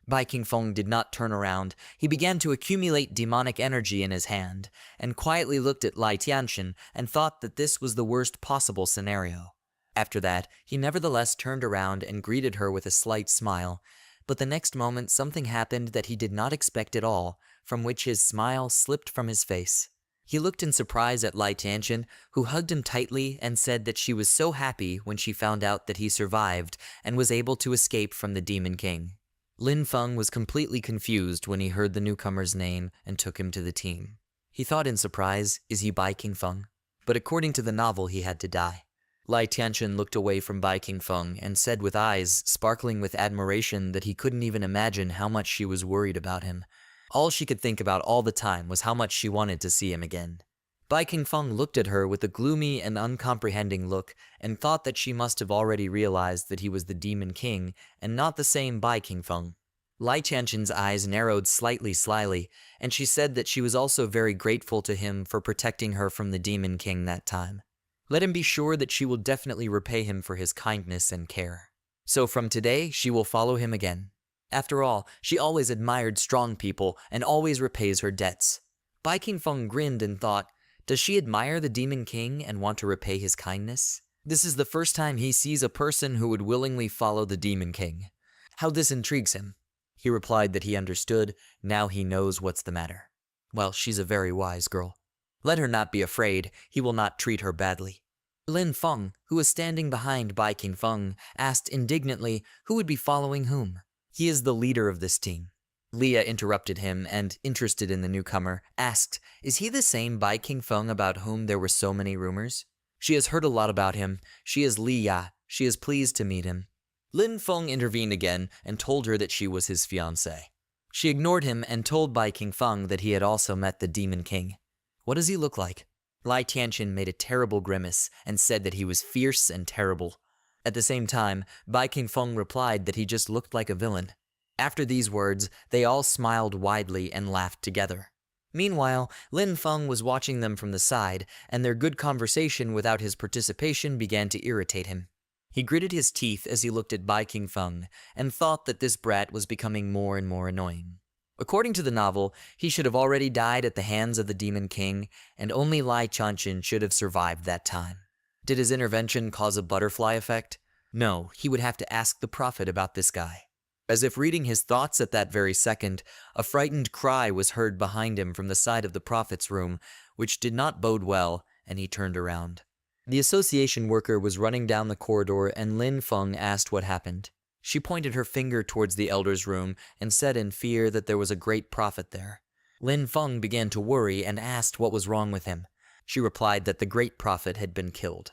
Bai King Feng did not turn around. He began to accumulate demonic energy in his hand, and quietly looked at Lai Tianchen and thought that this was the worst possible scenario. After that, he nevertheless turned around and greeted her with a slight smile, but the next moment something happened that he did not expect at all, from which his smile slipped from his face. He looked in surprise at Lai Tianchen, who hugged him tightly and said that she was so happy when she found out that he survived and was able to escape from the Demon King. Lin Feng was completely confused when he heard the newcomer's name and took him to the team. He thought in surprise, is he Bai King Feng? But according to the novel, he had to die. Lai Tianchen looked away from Bai King Feng and said with eyes sparkling with admiration that he couldn't even imagine how much she was worried about him. All she could think about all the time was how much she wanted to see him again. Bai King Feng looked at her with a gloomy and uncomprehending look and thought that she must have already realized that he was the Demon King and not the same Bai King Feng. Lai Tianchen's eyes narrowed slyly, and she said that she was also very grateful to him for protecting her from the Demon King that time. Let him be sure that she will definitely repay him for his kindness and care. So from today, she will follow him again. After all, she always admired strong people and always repays her debts. Bai King Feng grinned and thought, does she admire the Demon King and want to repay his kindness? This is the first time he sees a person who would willingly follow the Demon King. How this intrigues him. He replied that he understood, now he knows what's the matter. Well, she's a very wise girl. Let her not be afraid, he will not treat her badly. Lin Feng, who was standing behind Bai King Feng, asked indignantly who would be following whom. He is the leader of this team. Leah interrupted him and, interested in the newcomer, asked, is he the same Bai King Feng about whom there were so many rumors? She has heard a lot about him. She is Leah. She is pleased to meet him. Lin Feng intervened again and told her that she was his fiancée. She ignored him and told Bai King Feng that he had also met the Demon King. What does he look like? Lai Tianchen made a terrible grimace and said that he was fierce and terrible. At the same time, Bai King Feng replied that he just looked like a villain. After these words, they all smiled widely and laughed together. Meanwhile, Lin Feng was watching them from the side, and their good conversation without his participation began to irritate him. He gritted his teeth as he looked at Bai King Feng and thought that this brat was becoming more and more annoying. According to the novel, he should have already died at the hands of the Demon King, and only Lai Tianchen should have survived that time. Did his intervention cause a butterfly effect? No, he would have to ask the prophet about this guy. As if reading his thoughts at that very second, a frightened cry was heard behind him from the side of the prophet's room, which did not bode well, and he turned around. The association worker was running down the corridor, and Lin Feng asked what happened. She pointed her finger towards the elder's room and said in fear that there was a great prophet there. Lin Feng began to worry and asked what was wrong with him. She replied that the great prophet had been killed.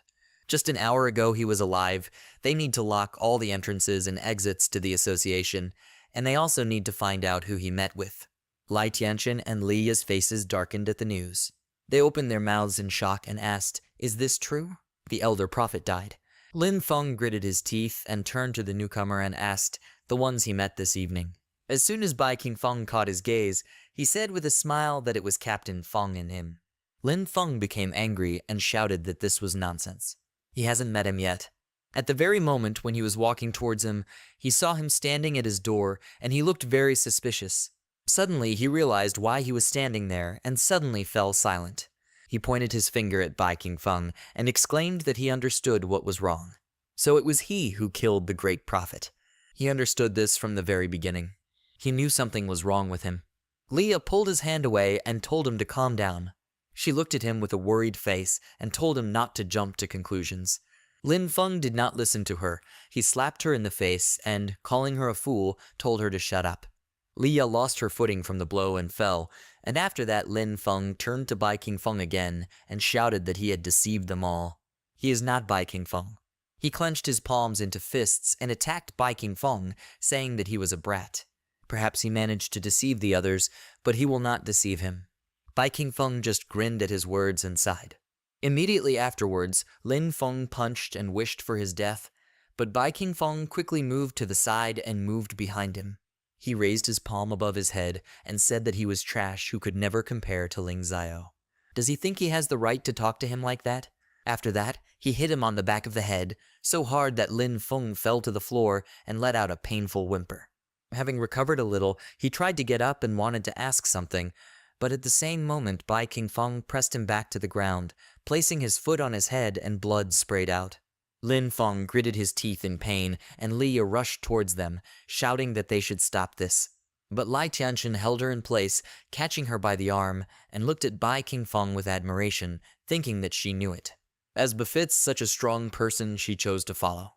Just an hour ago he was alive. They need to lock all the entrances and exits to the association, and they also need to find out who he met with. Lai Tianchen and Li's faces darkened at the news. They opened their mouths in shock and asked, is this true? The elder prophet died. Lin Feng gritted his teeth and turned to the newcomer and asked, the ones he met this evening. As soon as Bai King Feng caught his gaze, he said with a smile that it was Captain Feng in him. Lin Feng became angry and shouted that this was nonsense. He hasn't met him yet. At the very moment when he was walking towards him, he saw him standing at his door, and he looked very suspicious. Suddenly, he realized why he was standing there, and suddenly fell silent. He pointed his finger at Bai King Feng and exclaimed that he understood what was wrong. So it was he who killed the great prophet. He understood this from the very beginning. He knew something was wrong with him. Leah pulled his hand away and told him to calm down. She looked at him with a worried face and told him not to jump to conclusions. Lin Feng did not listen to her. He slapped her in the face and, calling her a fool, told her to shut up. Leah lost her footing from the blow and fell, and after that Lin Feng turned to Bai King Feng again and shouted that he had deceived them all. He is not Bai King Feng. He clenched his palms into fists and attacked Bai King Feng, saying that he was a brat. Perhaps he managed to deceive the others, but he will not deceive him. Bai King Feng just grinned at his words and sighed. Immediately afterwards, Lin Feng punched and wished for his death, but Bai King Feng quickly moved to the side and moved behind him. He raised his palm above his head and said that he was trash who could never compare to Ling Xiao. Does he think he has the right to talk to him like that? After that, he hit him on the back of the head, so hard that Lin Feng fell to the floor and let out a painful whimper. Having recovered a little, he tried to get up and wanted to ask something, but at the same moment Bai King Feng pressed him back to the ground, placing his foot on his head, and blood sprayed out. Lin Feng gritted his teeth in pain, and Leah rushed towards them, shouting that they should stop this. But Lai Tianchen held her in place, catching her by the arm, and looked at Bai King Feng with admiration, thinking that she knew it. As befits such a strong person, she chose to follow.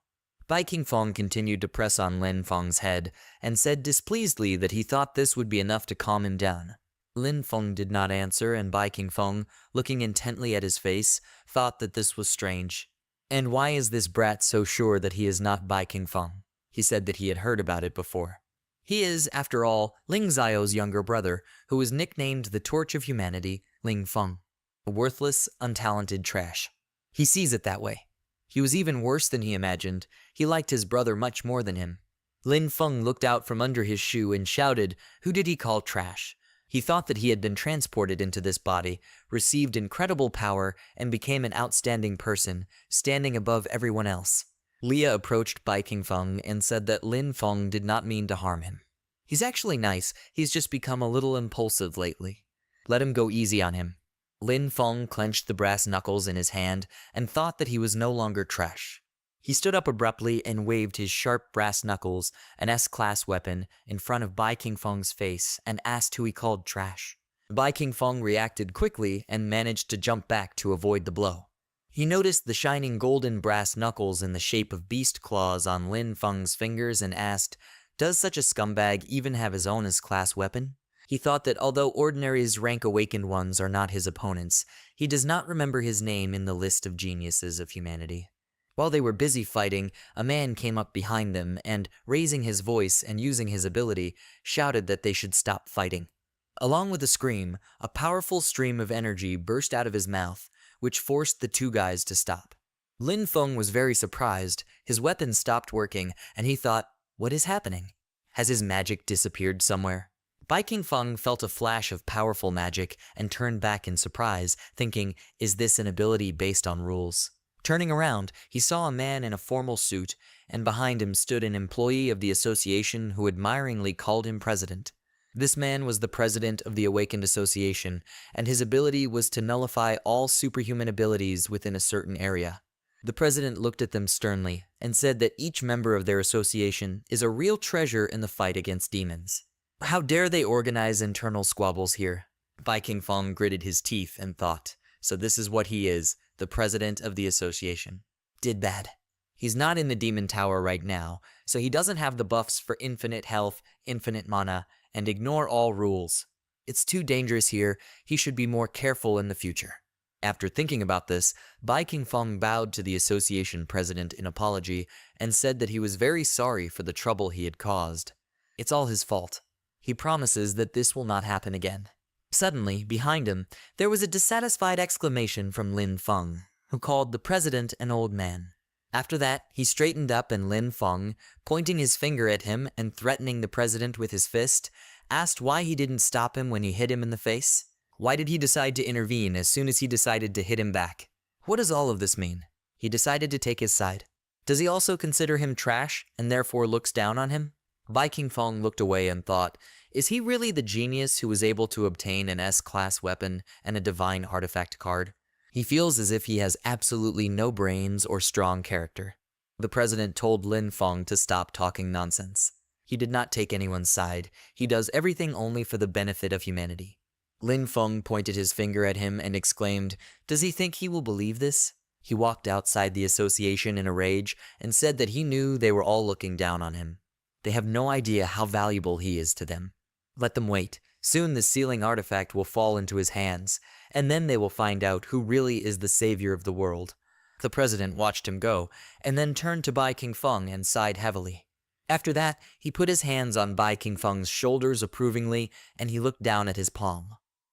Bai Qingfeng continued to press on Lin Feng's head and said displeasedly that he thought this would be enough to calm him down. Lin Feng did not answer, and Bai Qingfeng, looking intently at his face, thought that this was strange. And why is this brat so sure that he is not Bai Qingfeng? He said that he had heard about it before. He is, after all, Ling Xiao's younger brother, who was nicknamed the Torch of Humanity, Ling Feng. A worthless, untalented trash. He sees it that way. He was even worse than he imagined. He liked his brother much more than him. Lin Feng looked out from under his shoe and shouted, who did he call trash? He thought that he had been transported into this body, received incredible power, and became an outstanding person, standing above everyone else. Leah approached Bai Qingfeng and said that Lin Feng did not mean to harm him. He's actually nice, he's just become a little impulsive lately. Let him go easy on him. Lin Feng clenched the brass knuckles in his hand and thought that he was no longer trash. He stood up abruptly and waved his sharp brass knuckles, an S-class weapon, in front of Bai Qingfeng's face and asked who he called trash. Bai Qingfeng reacted quickly and managed to jump back to avoid the blow. He noticed the shining golden brass knuckles in the shape of beast claws on Lin Feng's fingers and asked, does such a scumbag even have his own S-class weapon? He thought that although Ordinary's rank-awakened ones are not his opponents, he does not remember his name in the list of geniuses of humanity. While they were busy fighting, a man came up behind them and, raising his voice and using his ability, shouted that they should stop fighting. Along with a scream, a powerful stream of energy burst out of his mouth, which forced the two guys to stop. Lin Feng was very surprised. His weapon stopped working, and he thought, what is happening? Has his magic disappeared somewhere? Bai Qingfeng felt a flash of powerful magic and turned back in surprise, thinking, is this an ability based on rules? Turning around, he saw a man in a formal suit, and behind him stood an employee of the association who admiringly called him president. This man was the president of the Awakened Association, and his ability was to nullify all superhuman abilities within a certain area. The president looked at them sternly and said that each member of their association is a real treasure in the fight against demons. How dare they organize internal squabbles here? Bai Qingfeng gritted his teeth and thought, so this is what he is, the president of the association. Did bad. He's not in the demon tower right now, so he doesn't have the buffs for infinite health, infinite mana, and ignore all rules. It's too dangerous here, he should be more careful in the future. After thinking about this, Bai Qingfeng bowed to the association president in apology and said that he was very sorry for the trouble he had caused. It's all his fault. He promises that this will not happen again. Suddenly, behind him, there was a dissatisfied exclamation from Lin Feng, who called the president an old man. After that, he straightened up and Lin Feng, pointing his finger at him and threatening the president with his fist, asked why he didn't stop him when he hit him in the face. Why did he decide to intervene as soon as he decided to hit him back? What does all of this mean? He decided to take his side. Does he also consider him trash and therefore looks down on him? Bai Qingfeng looked away and thought, is he really the genius who was able to obtain an S-class weapon and a divine artifact card? He feels as if he has absolutely no brains or strong character. The president told Lin Feng to stop talking nonsense. He did not take anyone's side. He does everything only for the benefit of humanity. Lin Feng pointed his finger at him and exclaimed, does he think he will believe this? He walked outside the association in a rage and said that he knew they were all looking down on him. They have no idea how valuable he is to them. Let them wait. Soon the sealing artifact will fall into his hands, and then they will find out who really is the savior of the world. The president watched him go, and then turned to Bai Qingfeng and sighed heavily. After that, he put his hands on Bai Qingfeng's shoulders approvingly, and he looked down at his palm.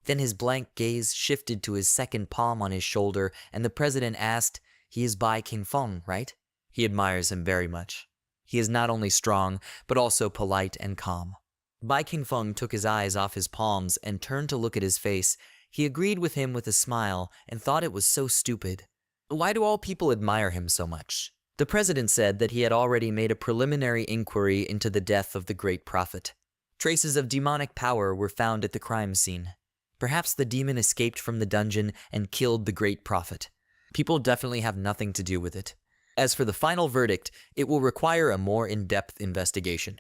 Then his blank gaze shifted to his second palm on his shoulder, and the president asked, he is Bai Qingfeng, right? He admires him very much. He is not only strong, but also polite and calm. Bai Qingfeng took his eyes off his palms and turned to look at his face. He agreed with him with a smile and thought it was so stupid. Why do all people admire him so much? The president said that he had already made a preliminary inquiry into the death of the great prophet. Traces of demonic power were found at the crime scene. Perhaps the demon escaped from the dungeon and killed the great prophet. People definitely have nothing to do with it. As for the final verdict, it will require a more in-depth investigation.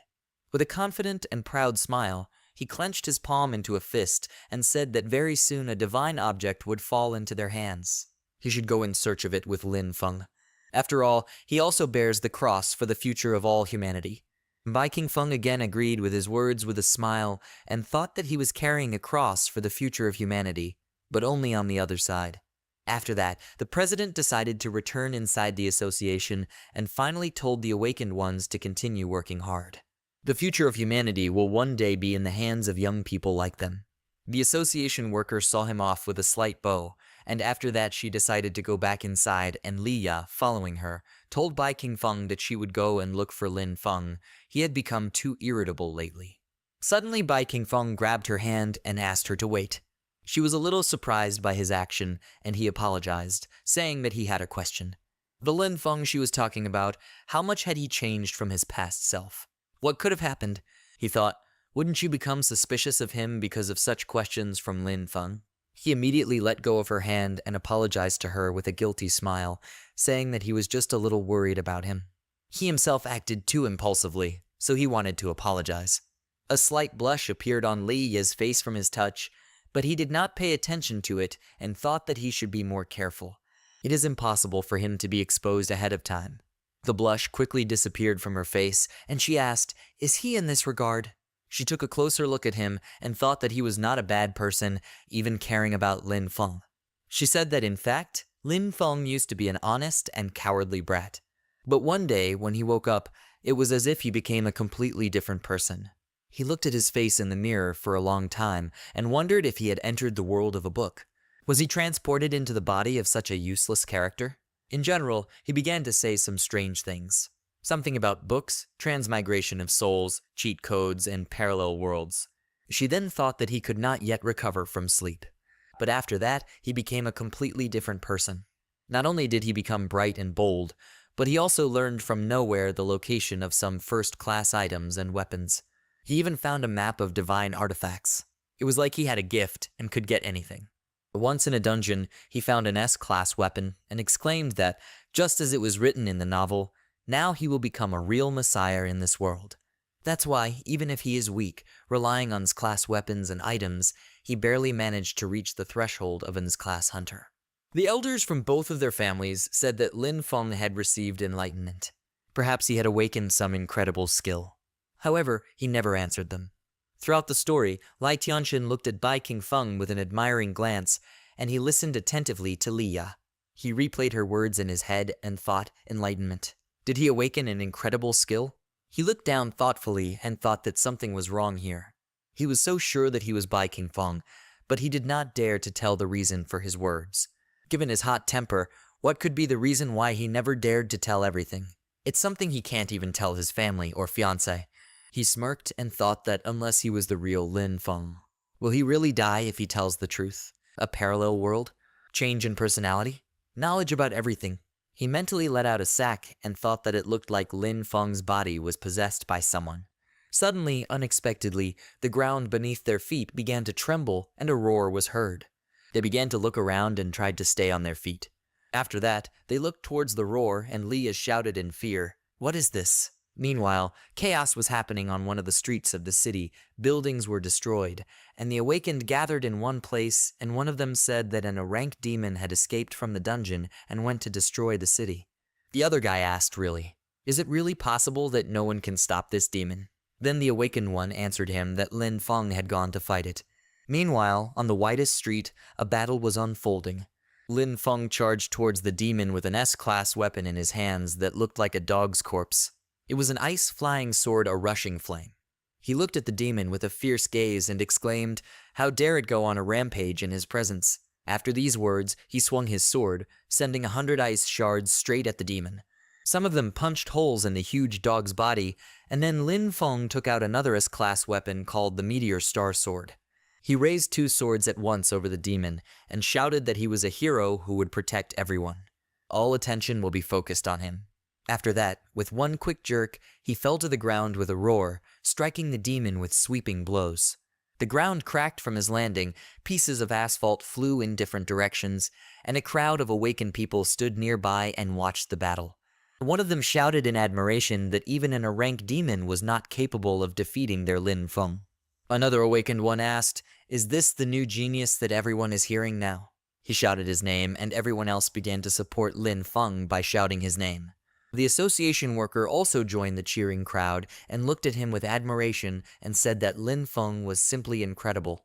With a confident and proud smile, he clenched his palm into a fist and said that very soon a divine object would fall into their hands. He should go in search of it with Lin Feng. After all, he also bears the cross for the future of all humanity. Bai King Feng again agreed with his words with a smile and thought that he was carrying a cross for the future of humanity, but only on the other side. After that, the president decided to return inside the association and finally told the awakened ones to continue working hard. The future of humanity will one day be in the hands of young people like them. The association worker saw him off with a slight bow, and after that she decided to go back inside, and Liya, following her, told Bai King Feng that she would go and look for Lin Feng. He had become too irritable lately. Suddenly Bai King Feng grabbed her hand and asked her to wait. She was a little surprised by his action, and he apologized, saying that he had a question. The Lin Feng she was talking about, how much had he changed from his past self? What could have happened? He thought, wouldn't you become suspicious of him because of such questions from Lin Feng? He immediately let go of her hand and apologized to her with a guilty smile, saying that he was just a little worried about him. He himself acted too impulsively, so he wanted to apologize. A slight blush appeared on Liya's face from his touch, but he did not pay attention to it and thought that he should be more careful. It is impossible for him to be exposed ahead of time. The blush quickly disappeared from her face, and she asked, "Is he in this regard?" She took a closer look at him and thought that he was not a bad person, even caring about Lin Feng. She said that in fact, Lin Feng used to be an honest and cowardly brat. But one day, when he woke up, it was as if he became a completely different person. He looked at his face in the mirror for a long time and wondered if he had entered the world of a book. Was he transported into the body of such a useless character? In general, he began to say some strange things. Something about books, transmigration of souls, cheat codes, and parallel worlds. She then thought that he could not yet recover from sleep. But after that, he became a completely different person. Not only did he become bright and bold, but he also learned from nowhere the location of some first-class items and weapons. He even found a map of divine artifacts. It was like he had a gift and could get anything. Once in a dungeon, he found an S-class weapon and exclaimed that, just as it was written in the novel, now he will become a real messiah in this world. That's why, even if he is weak, relying on S-class weapons and items, he barely managed to reach the threshold of an S-class hunter. The elders from both of their families said that Lin Feng had received enlightenment. Perhaps he had awakened some incredible skill. However, he never answered them. Throughout the story, Lai Tianxin looked at Bai King Feng with an admiring glance, and he listened attentively to Liya. He replayed her words in his head and thought enlightenment. Did he awaken an incredible skill? He looked down thoughtfully and thought that something was wrong here. He was so sure that he was Bai King Feng, but he did not dare to tell the reason for his words. Given his hot temper, what could be the reason why he never dared to tell everything? It's something he can't even tell his family or fiancé. He smirked and thought that unless he was the real Lin Feng, will he really die if he tells the truth? A parallel world? Change in personality? Knowledge about everything? He mentally let out a sack and thought that it looked like Lin Feng's body was possessed by someone. Suddenly, unexpectedly, the ground beneath their feet began to tremble and a roar was heard. They began to look around and tried to stay on their feet. After that, they looked towards the roar and Liya shouted in fear, "What is this?" Meanwhile, chaos was happening on one of the streets of the city. Buildings were destroyed, and the awakened gathered in one place, and one of them said that a rank demon had escaped from the dungeon and went to destroy the city. The other guy asked, "Really? Is it really possible that no one can stop this demon?" Then the awakened one answered him that Lin Feng had gone to fight it. Meanwhile, on the widest street, a battle was unfolding. Lin Feng charged towards the demon with an S-class weapon in his hands that looked like a dog's corpse. It was an ice-flying sword, a rushing flame. He looked at the demon with a fierce gaze and exclaimed, "How dare it go on a rampage in his presence?" After these words, he swung his sword, sending 100 ice shards straight at the demon. Some of them punched holes in the huge dog's body, and then Lin Feng took out another S-class weapon called the Meteor Star Sword. He raised 2 swords at once over the demon and shouted that he was a hero who would protect everyone. All attention will be focused on him. After that, with one quick jerk, he fell to the ground with a roar, striking the demon with sweeping blows. The ground cracked from his landing, pieces of asphalt flew in different directions, and a crowd of awakened people stood nearby and watched the battle. One of them shouted in admiration that even an rank demon was not capable of defeating their Lin Feng. Another awakened one asked, "Is this the new genius that everyone is hearing now?" He shouted his name, and everyone else began to support Lin Feng by shouting his name. The association worker also joined the cheering crowd and looked at him with admiration and said that Lin Feng was simply incredible.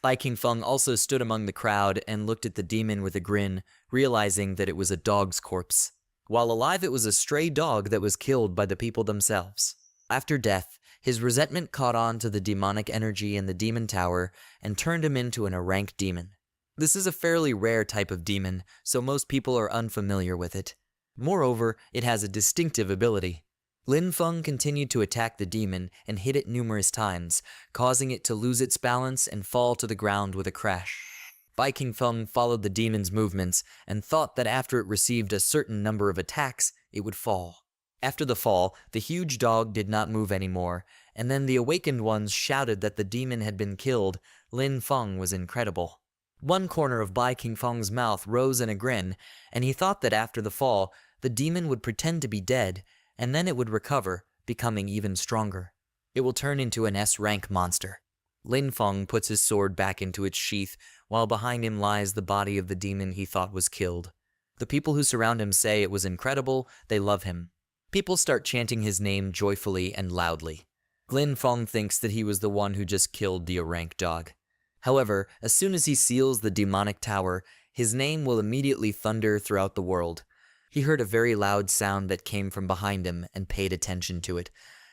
Bai King Feng also stood among the crowd and looked at the demon with a grin, realizing that it was a dog's corpse. While alive, it was a stray dog that was killed by the people themselves. After death, his resentment caught on to the demonic energy in the demon tower and turned him into an rank demon. This is a fairly rare type of demon, so most people are unfamiliar with it. Moreover, it has a distinctive ability. Lin Feng continued to attack the demon and hit it numerous times, causing it to lose its balance and fall to the ground with a crash. Bai King Feng followed the demon's movements and thought that after it received a certain number of attacks, it would fall. After the fall, the huge dog did not move anymore, and then the awakened ones shouted that the demon had been killed. Lin Feng was incredible. One corner of Bai King Feng's mouth rose in a grin, and he thought that after the fall, the demon would pretend to be dead, and then it would recover, becoming even stronger. It will turn into an S-rank monster. Lin Feng puts his sword back into its sheath, while behind him lies the body of the demon he thought was killed. The people who surround him say it was incredible, they love him. People start chanting his name joyfully and loudly. Lin Feng thinks that he was the one who just killed the rank dog. However, as soon as he seals the demonic tower, his name will immediately thunder throughout the world. He heard a very loud sound that came from behind him and paid attention to it.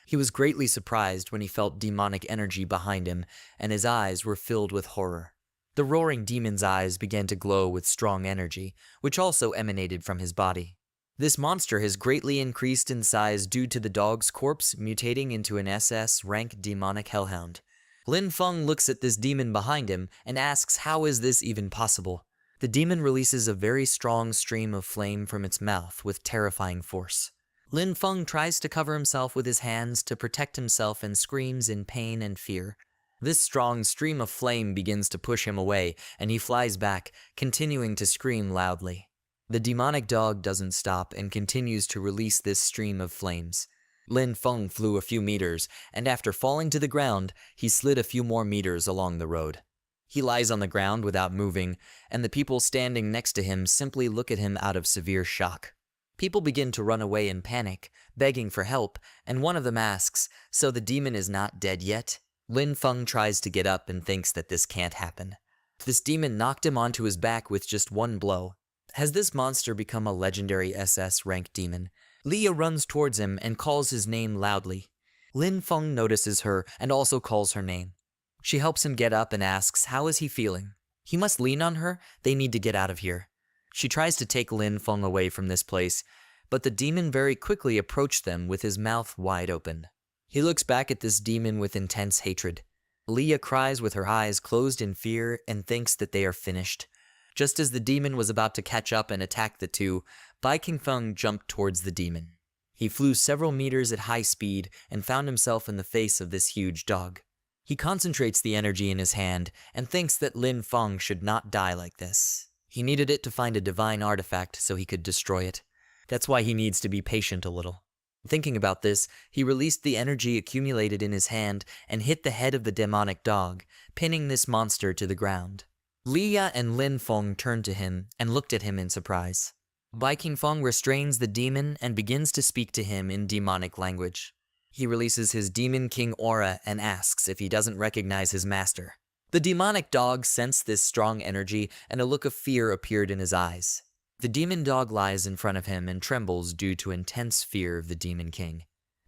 He was greatly surprised when he felt demonic energy behind him, and his eyes were filled with horror. The roaring demon's eyes began to glow with strong energy, which also emanated from his body. This monster has greatly increased in size due to the dog's corpse mutating into an SS rank demonic hellhound. Lin Feng looks at this demon behind him and asks, how is this even possible? The demon releases a very strong stream of flame from its mouth with terrifying force. Lin Feng tries to cover himself with his hands to protect himself and screams in pain and fear. This strong stream of flame begins to push him away, and he flies back, continuing to scream loudly. The demonic dog doesn't stop and continues to release this stream of flames. Lin Feng flew a few meters, and after falling to the ground, he slid a few more meters along the road. He lies on the ground without moving, and the people standing next to him simply look at him out of severe shock. People begin to run away in panic, begging for help, and one of them asks, "So the demon is not dead yet?" Lin Feng tries to get up and thinks that this can't happen. This demon knocked him onto his back with just one blow. Has this monster become a legendary SS rank demon? Leah runs towards him and calls his name loudly. Lin Feng notices her and also calls her name. She helps him get up and asks, how is he feeling? He must lean on her, they need to get out of here. She tries to take Lin Feng away from this place, but the demon very quickly approached them with his mouth wide open. He looks back at this demon with intense hatred. Leah cries with her eyes closed in fear and thinks that they are finished. Just as the demon was about to catch up and attack the two, Bai King Feng jumped towards the demon. He flew several meters at high speed and found himself in the face of this huge dog. He concentrates the energy in his hand and thinks that Lin Feng should not die like this. He needed it to find a divine artifact so he could destroy it. That's why he needs to be patient a little. Thinking about this, he released the energy accumulated in his hand and hit the head of the demonic dog, pinning this monster to the ground. Leah and Lin Feng turned to him and looked at him in surprise. Bai King Feng restrains the demon and begins to speak to him in demonic language. He releases his Demon King aura and asks if he doesn't recognize his master. The demonic dog sensed this strong energy and a look of fear appeared in his eyes. The demon dog lies in front of him and trembles due to intense fear of the Demon King.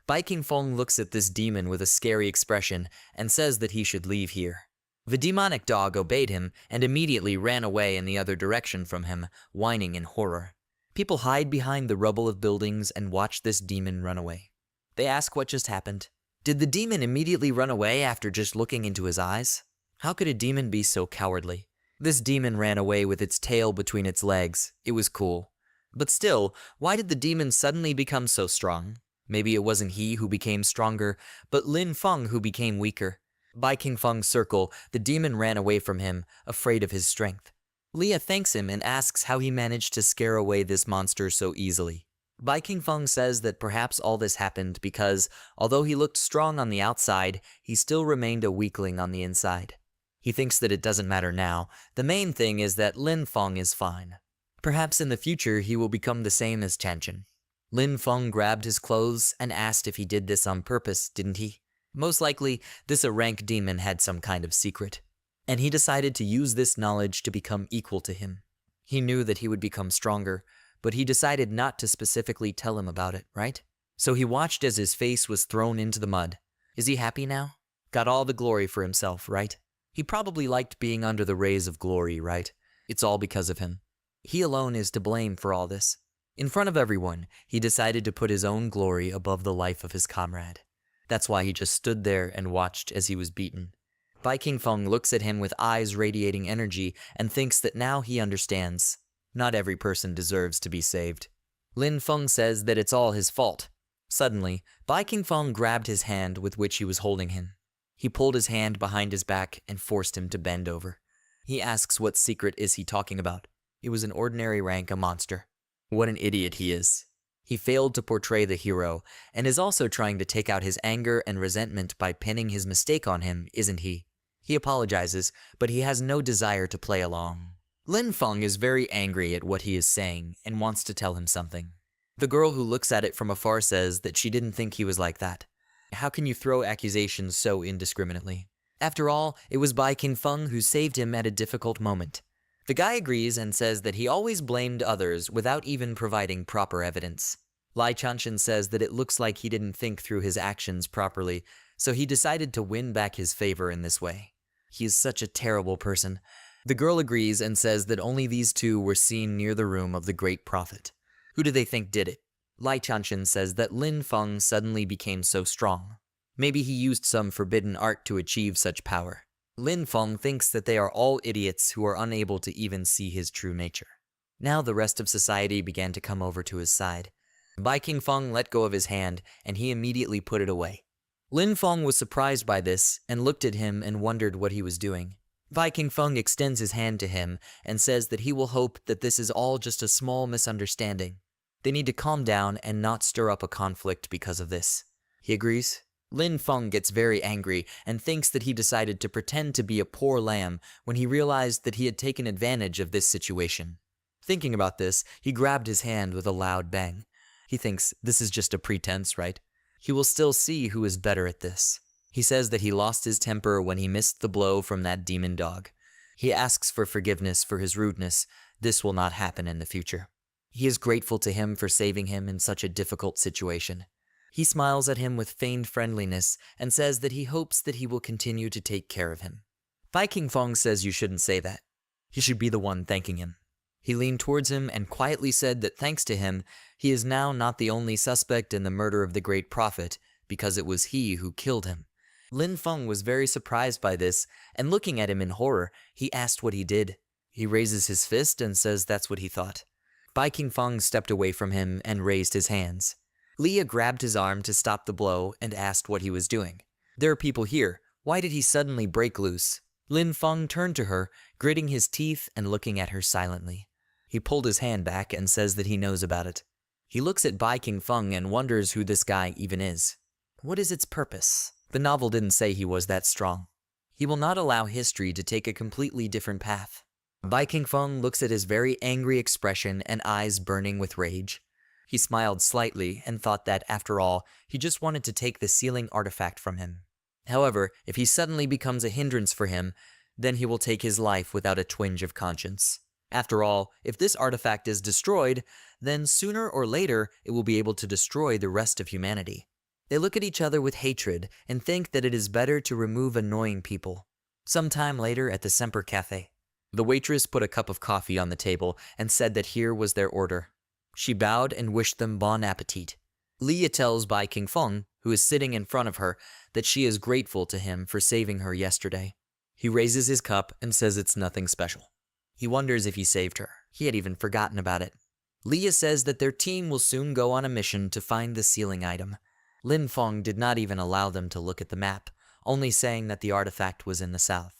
Bai King Feng looks at this demon with a scary expression and says that he should leave here. The demonic dog obeyed him and immediately ran away in the other direction from him, whining in horror. People hide behind the rubble of buildings and watch this demon run away. They ask what just happened. Did the demon immediately run away after just looking into his eyes? How could a demon be so cowardly? This demon ran away with its tail between its legs. It was cool. But still, why did the demon suddenly become so strong? Maybe it wasn't he who became stronger, but Lin Feng who became weaker. By King Feng's circle, the demon ran away from him, afraid of his strength. Leah thanks him and asks how he managed to scare away this monster so easily. Bai King Feng says that perhaps all this happened because, although he looked strong on the outside, he still remained a weakling on the inside. He thinks that it doesn't matter now. The main thing is that Lin Feng is fine. Perhaps in the future he will become the same as Chanchin. Lin Feng grabbed his clothes and asked if he did this on purpose, didn't he? Most likely, this rank demon had some kind of secret, and he decided to use this knowledge to become equal to him. He knew that he would become stronger, but he decided not to specifically tell him about it, right? So he watched as his face was thrown into the mud. Is he happy now? Got all the glory for himself, right? He probably liked being under the rays of glory, right? It's all because of him. He alone is to blame for all this. In front of everyone, he decided to put his own glory above the life of his comrade. That's why he just stood there and watched as he was beaten. Bai King Feng looks at him with eyes radiating energy and thinks that now he understands. Not every person deserves to be saved. Lin Feng says that it's all his fault. Suddenly, Bai King Feng grabbed his hand with which he was holding him. He pulled his hand behind his back and forced him to bend over. He asks what secret is he talking about. It was an ordinary rank, a monster. What an idiot he is. He failed to portray the hero, and is also trying to take out his anger and resentment by pinning his mistake on him, isn't he? He apologizes, but he has no desire to play along. Lin Feng is very angry at what he is saying and wants to tell him something. The girl who looks at it from afar says that she didn't think he was like that. How can you throw accusations so indiscriminately? After all, it was Bai King Feng who saved him at a difficult moment. The guy agrees and says that he always blamed others without even providing proper evidence. Lai Chanshin says that it looks like he didn't think through his actions properly, so he decided to win back his favor in this way. He is such a terrible person. The girl agrees and says that only these two were seen near the room of the great prophet. Who do they think did it? Lai Chanshin says that Lin Feng suddenly became so strong. Maybe he used some forbidden art to achieve such power. Lin Feng thinks that they are all idiots who are unable to even see his true nature. Now the rest of society began to come over to his side. Bai King Feng let go of his hand, and he immediately put it away. Lin Feng was surprised by this, and looked at him and wondered what he was doing. Bai King Feng extends his hand to him, and says that he will hope that this is all just a small misunderstanding. They need to calm down and not stir up a conflict because of this. He agrees. Lin Feng gets very angry and thinks that he decided to pretend to be a poor lamb when he realized that he had taken advantage of this situation. Thinking about this, he grabbed his hand with a loud bang. He thinks this is just a pretense, right? He will still see who is better at this. He says that he lost his temper when he missed the blow from that demon dog. He asks for forgiveness for his rudeness. This will not happen in the future. He is grateful to him for saving him in such a difficult situation. He smiles at him with feigned friendliness and says that he hopes that he will continue to take care of him. Bai King Feng says you shouldn't say that. He should be the one thanking him. He leaned towards him and quietly said that thanks to him, he is now not the only suspect in the murder of the great prophet, because it was he who killed him. Lin Feng was very surprised by this, and looking at him in horror, he asked what he did. He raises his fist and says that's what he thought. Bai King Feng stepped away from him and raised his hands. Leah grabbed his arm to stop the blow and asked what he was doing. There are people here. Why did he suddenly break loose? Lin Feng turned to her, gritting his teeth and looking at her silently. He pulled his hand back and says that he knows about it. He looks at Bai King Feng and wonders who this guy even is. What is its purpose? The novel didn't say he was that strong. He will not allow history to take a completely different path. Bai King Feng looks at his very angry expression and eyes burning with rage. He smiled slightly and thought that, after all, he just wanted to take the sealing artifact from him. However, if he suddenly becomes a hindrance for him, then he will take his life without a twinge of conscience. After all, if this artifact is destroyed, then sooner or later it will be able to destroy the rest of humanity. They look at each other with hatred and think that it is better to remove annoying people. Sometime later at the Semper Cafe, the waitress put a cup of coffee on the table and said that here was their order. She bowed and wished them bon appetit. Leah tells Bai King Feng, who is sitting in front of her, that she is grateful to him for saving her yesterday. He raises his cup and says it's nothing special. He wonders if he saved her. He had even forgotten about it. Leah says that their team will soon go on a mission to find the sealing item. Lin Feng did not even allow them to look at the map, only saying that the artifact was in the south.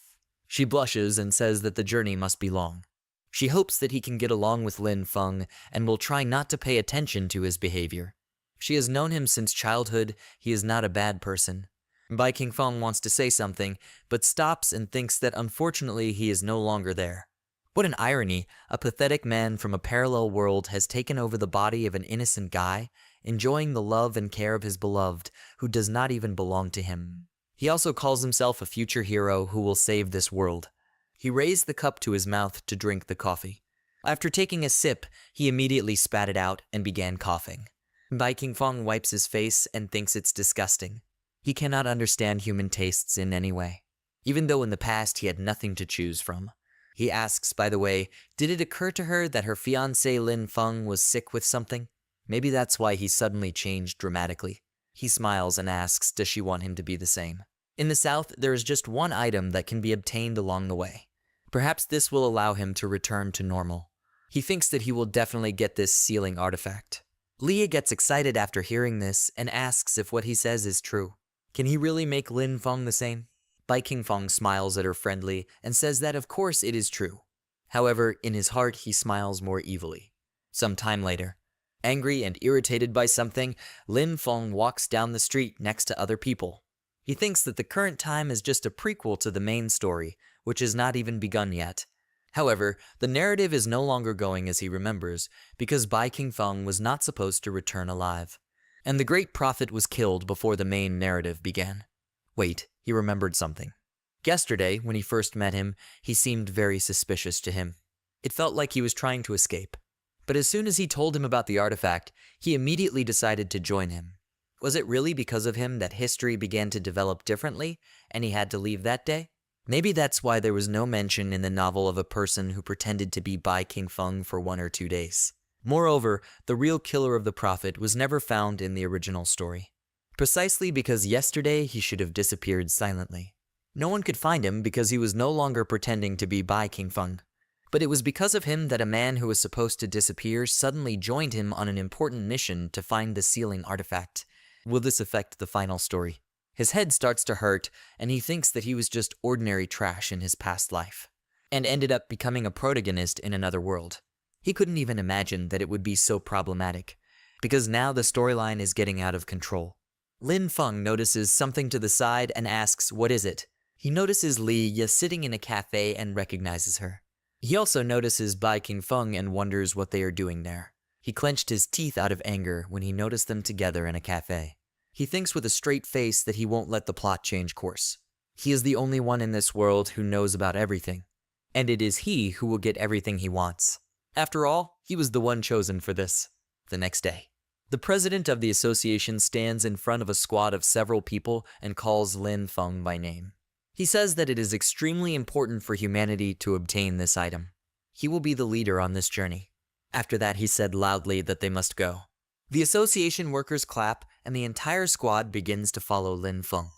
She blushes and says that the journey must be long. She hopes that he can get along with Lin Feng and will try not to pay attention to his behavior. She has known him since childhood. He is not a bad person. Bai King Feng wants to say something, but stops and thinks that unfortunately he is no longer there. What an irony, a pathetic man from a parallel world has taken over the body of an innocent guy, enjoying the love and care of his beloved, who does not even belong to him. He also calls himself a future hero who will save this world. He raised the cup to his mouth to drink the coffee. After taking a sip, he immediately spat it out and began coughing. Bai King Feng wipes his face and thinks it's disgusting. He cannot understand human tastes in any way, even though in the past he had nothing to choose from. He asks, by the way, did it occur to her that her fiancé Lin Feng was sick with something? Maybe that's why he suddenly changed dramatically. He smiles and asks, does she want him to be the same? In the South, there is just one item that can be obtained along the way. Perhaps this will allow him to return to normal. He thinks that he will definitely get this sealing artifact. Leah gets excited after hearing this and asks if what he says is true. Can he really make Lin Feng the same? Bai King Feng smiles at her friendly and says that of course it is true. However, in his heart he smiles more evilly. Some time later, angry and irritated by something, Lin Feng walks down the street next to other people. He thinks that the current time is just a prequel to the main story, which has not even begun yet. However, the narrative is no longer going as he remembers, because Bai King Feng was not supposed to return alive. And the great prophet was killed before the main narrative began. Wait, he remembered something. Yesterday, when he first met him, he seemed very suspicious to him. It felt like he was trying to escape. But as soon as he told him about the artifact, he immediately decided to join him. Was it really because of him that history began to develop differently, and he had to leave that day? Maybe that's why there was no mention in the novel of a person who pretended to be Bai King Feng for 1 or 2 days. Moreover, the real killer of the prophet was never found in the original story. Precisely because yesterday he should have disappeared silently. No one could find him because he was no longer pretending to be Bai King Feng. But it was because of him that a man who was supposed to disappear suddenly joined him on an important mission to find the sealing artifact. Will this affect the final story? His head starts to hurt, and he thinks that he was just ordinary trash in his past life, and ended up becoming a protagonist in another world. He couldn't even imagine that it would be so problematic, because now the storyline is getting out of control. Lin Feng notices something to the side and asks, what is it? He notices Li sitting in a cafe and recognizes her. He also notices Bai King Feng and wonders what they are doing there. He clenched his teeth out of anger when he noticed them together in a cafe. He thinks with a straight face that he won't let the plot change course. He is the only one in this world who knows about everything, and it is he who will get everything he wants. After all, he was the one chosen for this. The next day, the president of the association stands in front of a squad of several people and calls Lin Feng by name. He says that it is extremely important for humanity to obtain this item. He will be the leader on this journey. After that, he said loudly that they must go. The association workers clap, and the entire squad begins to follow Lin Feng.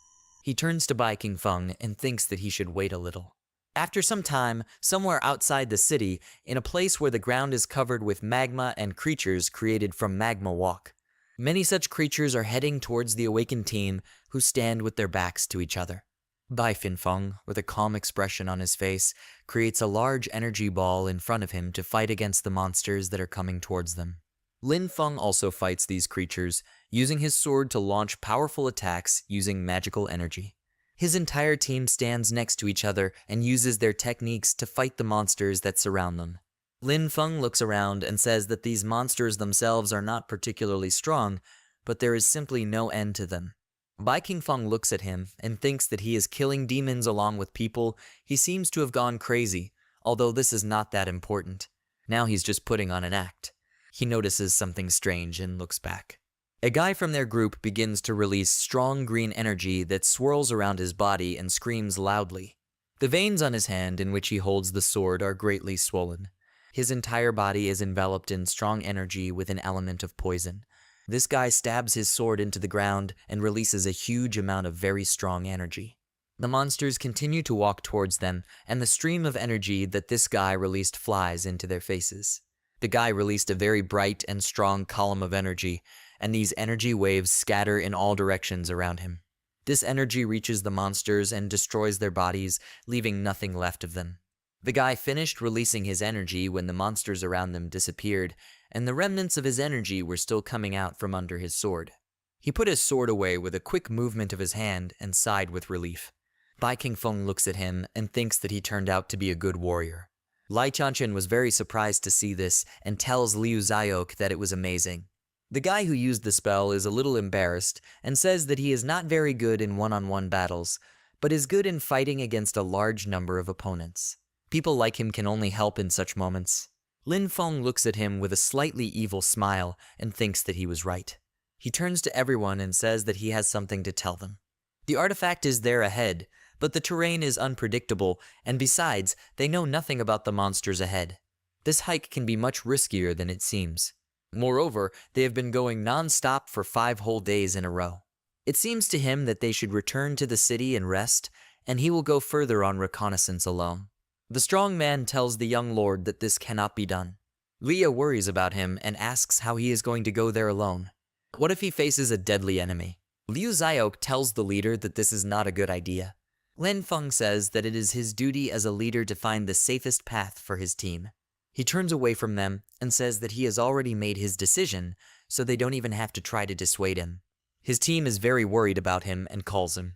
He turns to Bai King Feng and thinks that he should wait a little. After some time, somewhere outside the city, in a place where the ground is covered with magma and creatures created from magma walk, many such creatures are heading towards the awakened team, who stand with their backs to each other. Bai King Feng, with a calm expression on his face, creates a large energy ball in front of him to fight against the monsters that are coming towards them. Lin Feng also fights these creatures, using his sword to launch powerful attacks using magical energy. His entire team stands next to each other and uses their techniques to fight the monsters that surround them. Lin Feng looks around and says that these monsters themselves are not particularly strong, but there is simply no end to them. Bai King Feng looks at him and thinks that he is killing demons along with people. He seems to have gone crazy, although this is not that important. Now he's just putting on an act. He notices something strange and looks back. A guy from their group begins to release strong green energy that swirls around his body and screams loudly. The veins on his hand in which he holds the sword are greatly swollen. His entire body is enveloped in strong energy with an element of poison. This guy stabs his sword into the ground and releases a huge amount of very strong energy. The monsters continue to walk towards them, and the stream of energy that this guy released flies into their faces. The guy released a very bright and strong column of energy, and these energy waves scatter in all directions around him. This energy reaches the monsters and destroys their bodies, leaving nothing left of them. The guy finished releasing his energy when the monsters around them disappeared, and the remnants of his energy were still coming out from under his sword. He put his sword away with a quick movement of his hand and sighed with relief. Bai Qingfeng looks at him and thinks that he turned out to be a good warrior. Lai Qianqian was very surprised to see this and tells Liu Zayok that it was amazing. The guy who used the spell is a little embarrassed and says that he is not very good in one-on-one battles, but is good in fighting against a large number of opponents. People like him can only help in such moments. Lin Feng looks at him with a slightly evil smile and thinks that he was right. He turns to everyone and says that he has something to tell them. The artifact is there ahead, but the terrain is unpredictable, and besides, they know nothing about the monsters ahead. This hike can be much riskier than it seems. Moreover, they have been going non-stop for 5 whole days in a row. It seems to him that they should return to the city and rest, and he will go further on reconnaissance alone. The strong man tells the young lord that this cannot be done. Leah worries about him and asks how he is going to go there alone. What if he faces a deadly enemy? Liu Zayok tells the leader that this is not a good idea. Lin Feng says that it is his duty as a leader to find the safest path for his team. He turns away from them and says that he has already made his decision, so they don't even have to try to dissuade him. His team is very worried about him and calls him.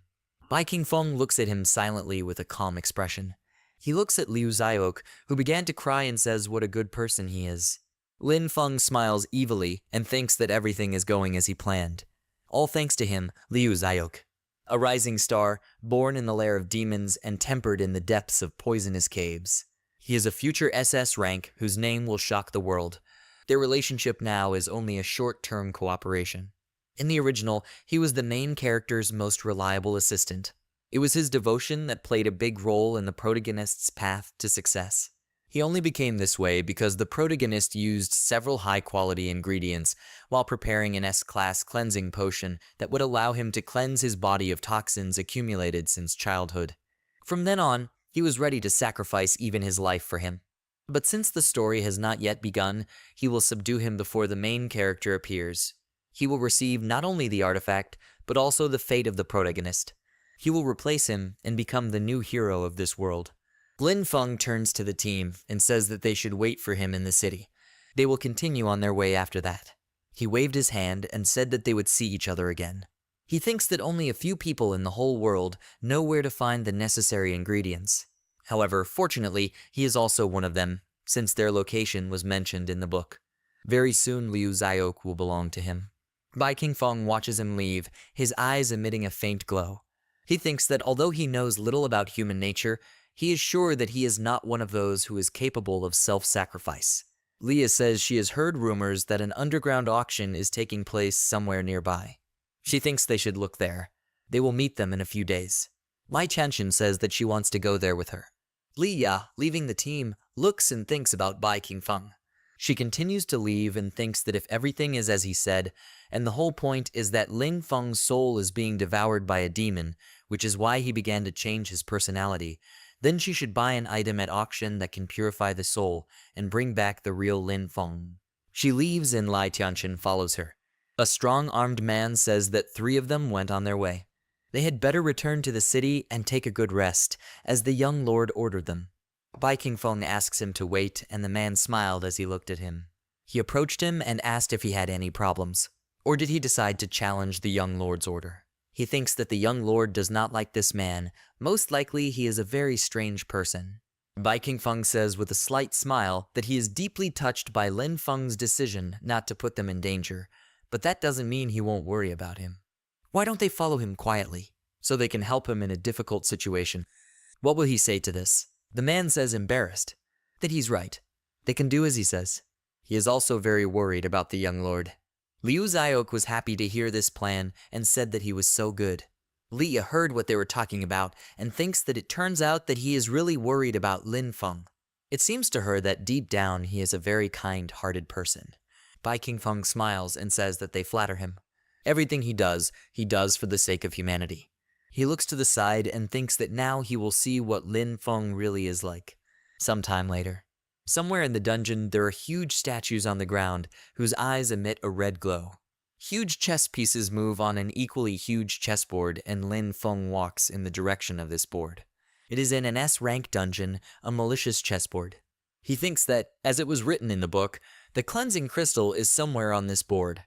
Bai Qingfeng looks at him silently with a calm expression. He looks at Liu Zayok, who began to cry and says what a good person he is. Lin Feng smiles evilly and thinks that everything is going as he planned. All thanks to him, Liu Zayok. A rising star, born in the lair of demons and tempered in the depths of poisonous caves. He is a future SS rank whose name will shock the world. Their relationship now is only a short-term cooperation. In the original, he was the main character's most reliable assistant. It was his devotion that played a big role in the protagonist's path to success. He only became this way because the protagonist used several high-quality ingredients while preparing an S-class cleansing potion that would allow him to cleanse his body of toxins accumulated since childhood. From then on, he was ready to sacrifice even his life for him. But since the story has not yet begun, he will subdue him before the main character appears. He will receive not only the artifact, but also the fate of the protagonist. He will replace him and become the new hero of this world. Lin Feng turns to the team and says that they should wait for him in the city. They will continue on their way after that. He waved his hand and said that they would see each other again. He thinks that only a few people in the whole world know where to find the necessary ingredients. However, fortunately, he is also one of them, since their location was mentioned in the book. Very soon Liu Zayok will belong to him. Bai Qingfeng watches him leave, his eyes emitting a faint glow. He thinks that although he knows little about human nature, he is sure that he is not one of those who is capable of self-sacrifice. Leah says she has heard rumors that an underground auction is taking place somewhere nearby. She thinks they should look there. They will meet them in a few days. Lai Qianqian says that she wants to go there with her. Leah, leaving the team, looks and thinks about Bai Qingfeng. She continues to leave and thinks that if everything is as he said, and the whole point is that Lin Feng's soul is being devoured by a demon, which is why he began to change his personality, then she should buy an item at auction that can purify the soul and bring back the real Lin Feng. She leaves and Lai Qianqian follows her. A strong armed man says that 3 of them went on their way. They had better return to the city and take a good rest, as the young lord ordered them. Bai Qingfeng asks him to wait, and the man smiled as he looked at him. He approached him and asked if he had any problems. Or did he decide to challenge the young lord's order? He thinks that the young lord does not like this man. Most likely he is a very strange person. Bai Qingfeng says with a slight smile that he is deeply touched by Lin Feng's decision not to put them in danger, but that doesn't mean he won't worry about him. Why don't they follow him quietly, so they can help him in a difficult situation? What will he say to this? The man says embarrassed, that he's right. They can do as he says. He is also very worried about the young lord. Liu Zayok was happy to hear this plan and said that he was so good. Leah heard what they were talking about and thinks that it turns out that he is really worried about Lin Feng. It seems to her that deep down he is a very kind-hearted person. Bai Qingfeng smiles and says that they flatter him. Everything he does for the sake of humanity. He looks to the side and thinks that now he will see what Lin Feng really is like. Sometime later. Somewhere in the dungeon, there are huge statues on the ground whose eyes emit a red glow. Huge chess pieces move on an equally huge chessboard, and Lin Feng walks in the direction of this board. It is in an S-rank dungeon, a malicious chessboard. He thinks that, as it was written in the book, the cleansing crystal is somewhere on this board.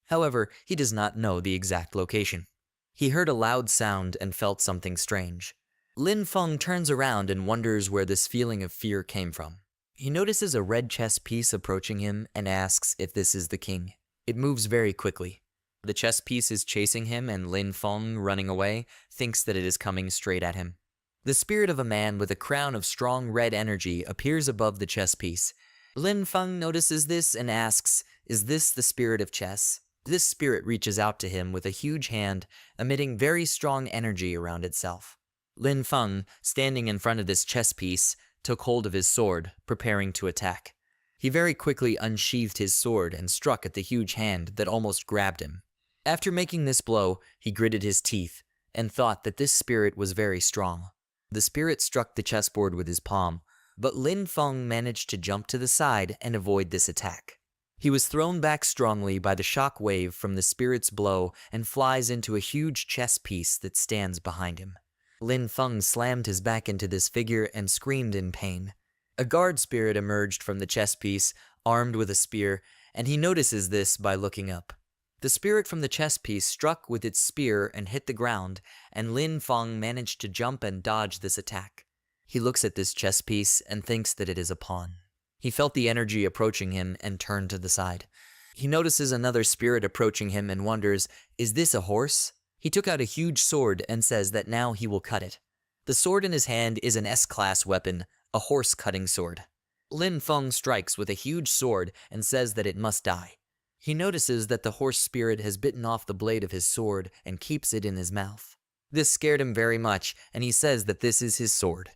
However, he does not know the exact location. He heard a loud sound and felt something strange. Lin Feng turns around and wonders where this feeling of fear came from. He notices a red chess piece approaching him and asks if this is the king. It moves very quickly. The chess piece is chasing him, and Lin Feng, running away, thinks that it is coming straight at him. The spirit of a man with a crown of strong red energy appears above the chess piece. Lin Feng notices this and asks, "Is this the spirit of chess?" This spirit reaches out to him with a huge hand, emitting very strong energy around itself. Lin Feng, standing in front of this chess piece, took hold of his sword, preparing to attack. He very quickly unsheathed his sword and struck at the huge hand that almost grabbed him. After making this blow, he gritted his teeth and thought that this spirit was very strong. The spirit struck the chessboard with his palm, but Lin Feng managed to jump to the side and avoid this attack. He was thrown back strongly by the shock wave from the spirit's blow and flies into a huge chess piece that stands behind him. Lin Feng slammed his back into this figure and screamed in pain. A guard spirit emerged from the chess piece, armed with a spear, and he notices this by looking up. The spirit from the chess piece struck with its spear and hit the ground, and Lin Feng managed to jump and dodge this attack. He looks at this chess piece and thinks that it is a pawn. He felt the energy approaching him and turned to the side. He notices another spirit approaching him and wonders, "Is this a horse?" He took out a huge sword and says that now he will cut it. The sword in his hand is an S-class weapon, a horse-cutting sword. Lin Feng strikes with a huge sword and says that it must die. He notices that the horse spirit has bitten off the blade of his sword and keeps it in his mouth. This scared him very much, and he says that this is his sword.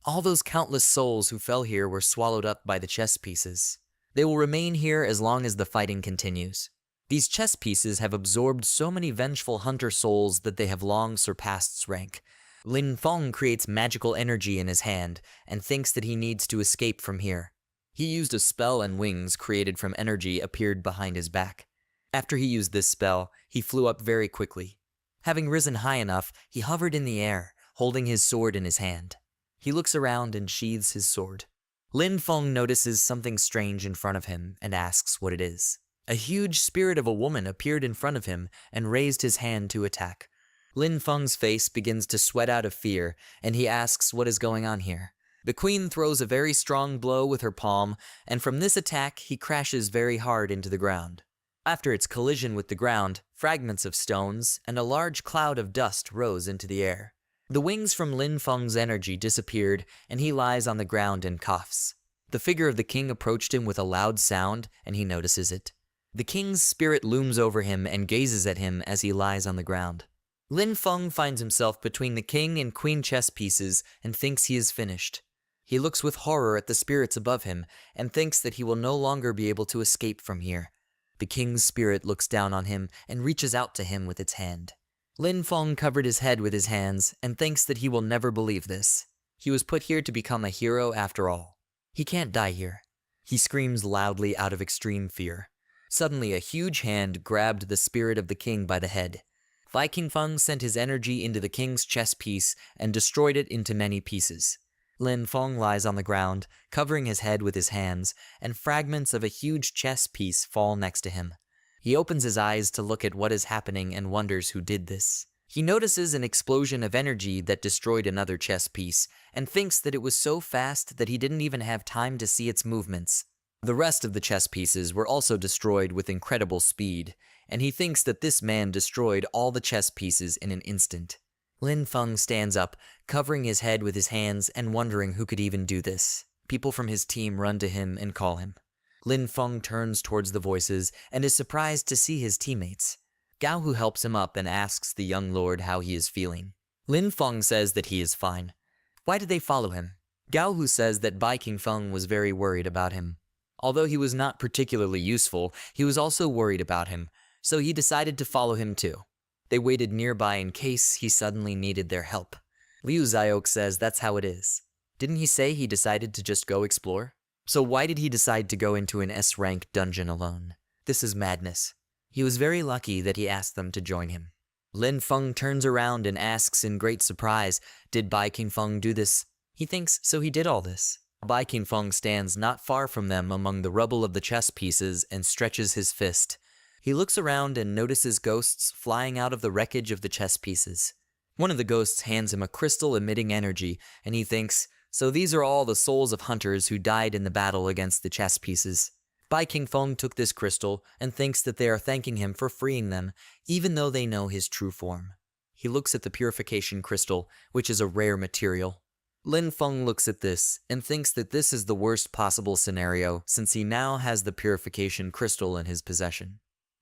All those countless souls who fell here were swallowed up by the chess pieces. They will remain here as long as the fighting continues. These chess pieces have absorbed so many vengeful hunter souls that they have long surpassed rank. Lin Feng creates magical energy in his hand and thinks that he needs to escape from here. He used a spell, and wings created from energy appeared behind his back. After he used this spell, he flew up very quickly. Having risen high enough, he hovered in the air, holding his sword in his hand. He looks around and sheathes his sword. Lin Feng notices something strange in front of him and asks what it is. A huge spirit of a woman appeared in front of him and raised his hand to attack. Lin Feng's face begins to sweat out of fear, and he asks what is going on here. The queen throws a very strong blow with her palm, and from this attack he crashes very hard into the ground. After its collision with the ground, fragments of stones and a large cloud of dust rose into the air. The wings from Lin Feng's energy disappeared, and he lies on the ground and coughs. The figure of the king approached him with a loud sound, and he notices it. The king's spirit looms over him and gazes at him as he lies on the ground. Lin Feng finds himself between the king and queen chess pieces and thinks he is finished. He looks with horror at the spirits above him and thinks that he will no longer be able to escape from here. The king's spirit looks down on him and reaches out to him with its hand. Lin Feng covered his head with his hands and thinks that he will never believe this. He was put here to become a hero after all. He can't die here. He screams loudly out of extreme fear. Suddenly, a huge hand grabbed the spirit of the king by the head. Viking Feng sent his energy into the king's chess piece and destroyed it into many pieces. Lin Feng lies on the ground, covering his head with his hands, and fragments of a huge chess piece fall next to him. He opens his eyes to look at what is happening and wonders who did this. He notices an explosion of energy that destroyed another chess piece, and thinks that it was so fast that he didn't even have time to see its movements. The rest of the chess pieces were also destroyed with incredible speed, and he thinks that this man destroyed all the chess pieces in an instant. Lin Feng stands up, covering his head with his hands and wondering who could even do this. People from his team run to him and call him. Lin Feng turns towards the voices and is surprised to see his teammates. Gao Hu helps him up and asks the young lord how he is feeling. Lin Feng says that he is fine. Why did they follow him? Gao Hu says that Bai King Feng was very worried about him. Although he was not particularly useful, he was also worried about him, so he decided to follow him too. They waited nearby in case he suddenly needed their help. Liu Xiaok says that's how it is. Didn't he say he decided to just go explore? So why did he decide to go into an S-rank dungeon alone? This is madness. He was very lucky that he asked them to join him. Lin Feng turns around and asks in great surprise, did Bai King Feng do this? He thinks so he did all this. Bai King Feng stands not far from them among the rubble of the chess pieces and stretches his fist. He looks around and notices ghosts flying out of the wreckage of the chess pieces. One of the ghosts hands him a crystal emitting energy, and he thinks, so these are all the souls of hunters who died in the battle against the chess pieces. Bai King Feng took this crystal and thinks that they are thanking him for freeing them, even though they know his true form. He looks at the purification crystal, which is a rare material. Lin Feng looks at this and thinks that this is the worst possible scenario since he now has the purification crystal in his possession.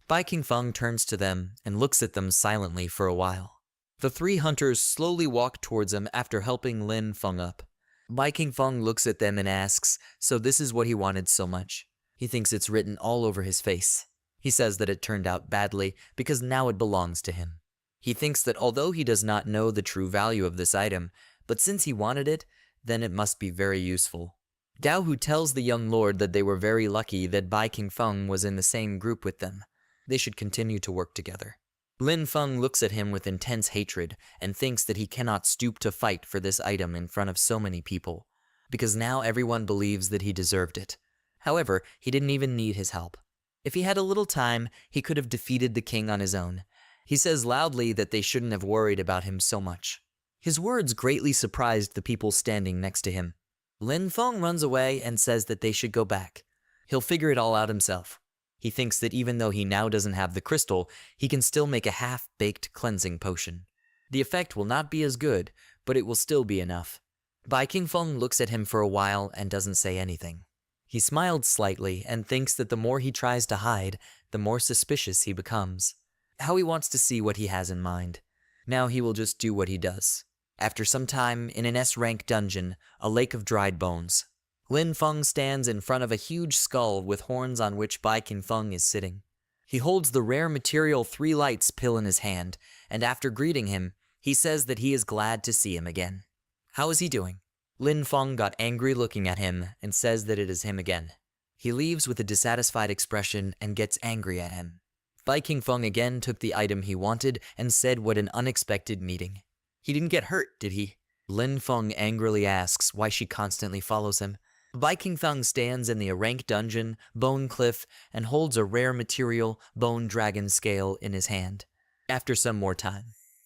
Bai King Feng turns to them and looks at them silently for a while. The three hunters slowly walk towards him after helping Lin Feng up. Bai King Feng looks at them and asks, so this is what he wanted so much. He thinks it's written all over his face. He says that it turned out badly because now it belongs to him. He thinks that although he does not know the true value of this item, but since he wanted it, then it must be very useful. Gao Hu tells the young lord that they were very lucky that Bai King Feng was in the same group with them. They should continue to work together. Lin Feng looks at him with intense hatred and thinks that he cannot stoop to fight for this item in front of so many people, because now everyone believes that he deserved it. However, he didn't even need his help. If he had a little time, he could have defeated the king on his own. He says loudly that they shouldn't have worried about him so much. His words greatly surprised the people standing next to him. Lin Feng runs away and says that they should go back. He'll figure it all out himself. He thinks that even though he now doesn't have the crystal, he can still make a half-baked cleansing potion. The effect will not be as good, but it will still be enough. Bai King Feng looks at him for a while and doesn't say anything. He smiled slightly and thinks that the more he tries to hide, the more suspicious he becomes. How he wants to see what he has in mind. Now he will just do what he does. After some time, in an S-rank dungeon, a lake of dried bones, Lin Feng stands in front of a huge skull with horns on which Bai King Feng is sitting. He holds the rare material 3 lights pill in his hand, and after greeting him, he says that he is glad to see him again. How is he doing? Lin Feng got angry looking at him and says that it is him again. He leaves with a dissatisfied expression and gets angry at him. Bai King Feng again took the item he wanted and said what an unexpected meeting. He didn't get hurt, did he? Lin Feng angrily asks why she constantly follows him. Bai King Feng stands in the rank dungeon, Bone Cliff, and holds a rare material, Bone Dragon Scale, in his hand. After some more time,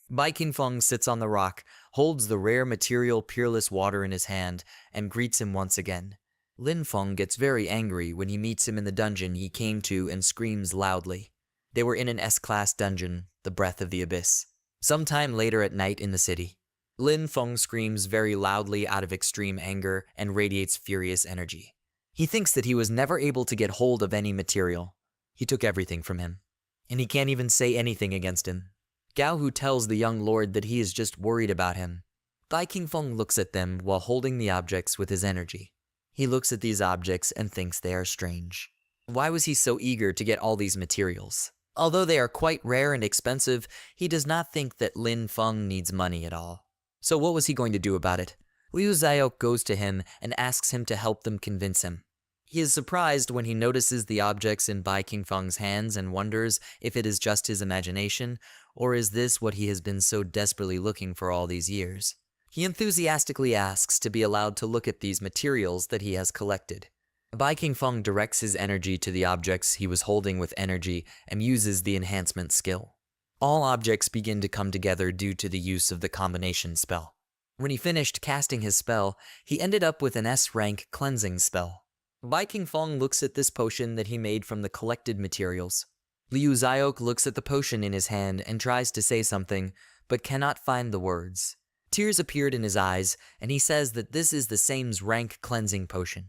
Bai King Feng sits on the rock, holds the rare material Peerless Water in his hand, and greets him once again. Lin Feng gets very angry when he meets him in the dungeon he came to and screams loudly. They were in an S-class dungeon, the Breath of the Abyss. Sometime later at night in the city, Lin Feng screams very loudly out of extreme anger and radiates furious energy. He thinks that he was never able to get hold of any material. He took everything from him, and he can't even say anything against him. Gao Hu tells the young lord that he is just worried about him. Bai King Feng looks at them while holding the objects with his energy. He looks at these objects and thinks they are strange. Why was he so eager to get all these materials? Although they are quite rare and expensive, he does not think that Lin Feng needs money at all. So what was he going to do about it? Liu Xiaok goes to him and asks him to help them convince him. He is surprised when he notices the objects in Bai King Feng's hands and wonders if it is just his imagination, or is this what he has been so desperately looking for all these years. He enthusiastically asks to be allowed to look at these materials that he has collected. Bai King Feng directs his energy to the objects he was holding with energy and uses the enhancement skill. All objects begin to come together due to the use of the combination spell. When he finished casting his spell, he ended up with an S-rank cleansing spell. Bai King Feng looks at this potion that he made from the collected materials. Liu Xiaok looks at the potion in his hand and tries to say something, but cannot find the words. Tears appeared in his eyes, and he says that this is the same rank cleansing potion.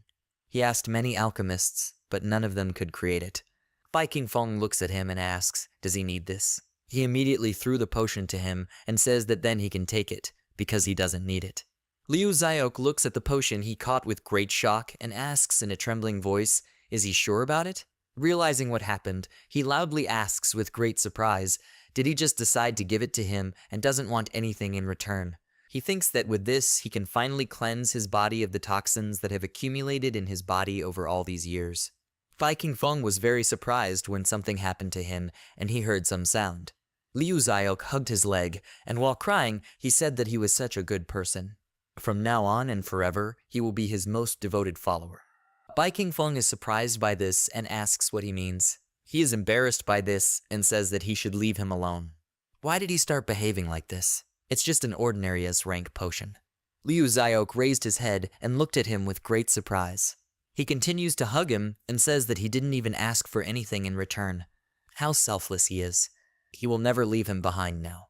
He asked many alchemists, but none of them could create it. Bai King Feng looks at him and asks, does he need this? He immediately threw the potion to him and says that then he can take it, because he doesn't need it. Liu Xiaok looks at the potion he caught with great shock and asks in a trembling voice, is he sure about it? Realizing what happened, he loudly asks with great surprise, did he just decide to give it to him and doesn't want anything in return? He thinks that with this, he can finally cleanse his body of the toxins that have accumulated in his body over all these years. Bai King Feng was very surprised when something happened to him and he heard some sound. Liu Xiaok hugged his leg, and while crying, he said that he was such a good person. From now on and forever, he will be his most devoted follower. Bai King Feng is surprised by this and asks what he means. He is embarrassed by this and says that he should leave him alone. Why did he start behaving like this? It's just an ordinary S-rank potion. Liu Xiaok raised his head and looked at him with great surprise. He continues to hug him and says that he didn't even ask for anything in return. How selfless he is. He will never leave him behind now.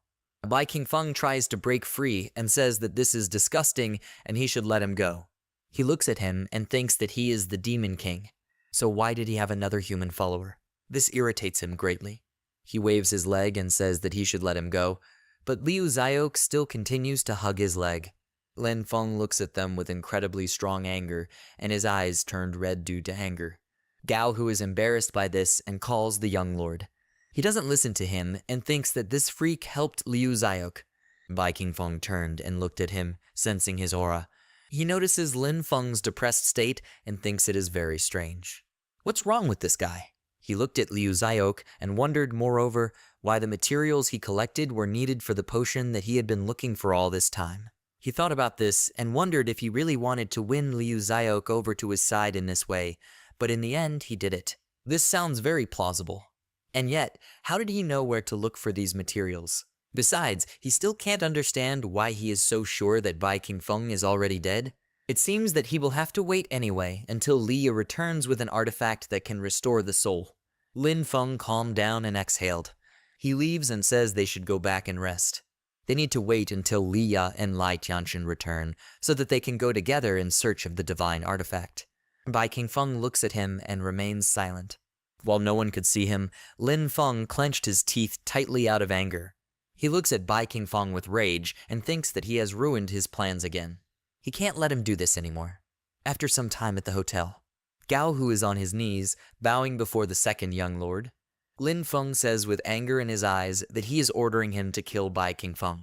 Bai Qingfeng tries to break free and says that this is disgusting and he should let him go. He looks at him and thinks that he is the Demon King. So why did he have another human follower? This irritates him greatly. He waves his leg and says that he should let him go, but Liu Xiaok still continues to hug his leg. Lin Feng looks at them with incredibly strong anger, and his eyes turned red due to anger. Gao, who is embarrassed by this, and calls the young lord. He doesn't listen to him and thinks that this freak helped Liu Xiaok. Bai Qingfeng turned and looked at him, sensing his aura. He notices Lin Feng's depressed state and thinks it is very strange. What's wrong with this guy? He looked at Liu Xiaok and wondered, moreover, why the materials he collected were needed for the potion that he had been looking for all this time. He thought about this and wondered if he really wanted to win Liu Xiaok over to his side in this way, but in the end he did it. This sounds very plausible. And yet, how did he know where to look for these materials? Besides, he still can't understand why he is so sure that Bai Qingfeng is already dead. It seems that he will have to wait anyway until Li returns with an artifact that can restore the soul. Lin Feng calmed down and exhaled. He leaves and says they should go back and rest. They need to wait until Li and Lai Tianxin return so that they can go together in search of the divine artifact. Bai Qingfeng looks at him and remains silent. While no one could see him, Lin Feng clenched his teeth tightly out of anger. He looks at Bai Qingfeng with rage and thinks that he has ruined his plans again. He can't let him do this anymore. After some time at the hotel, Gao, who is on his knees, bowing before the second young lord, Lin Feng says with anger in his eyes that he is ordering him to kill Bai Qingfeng.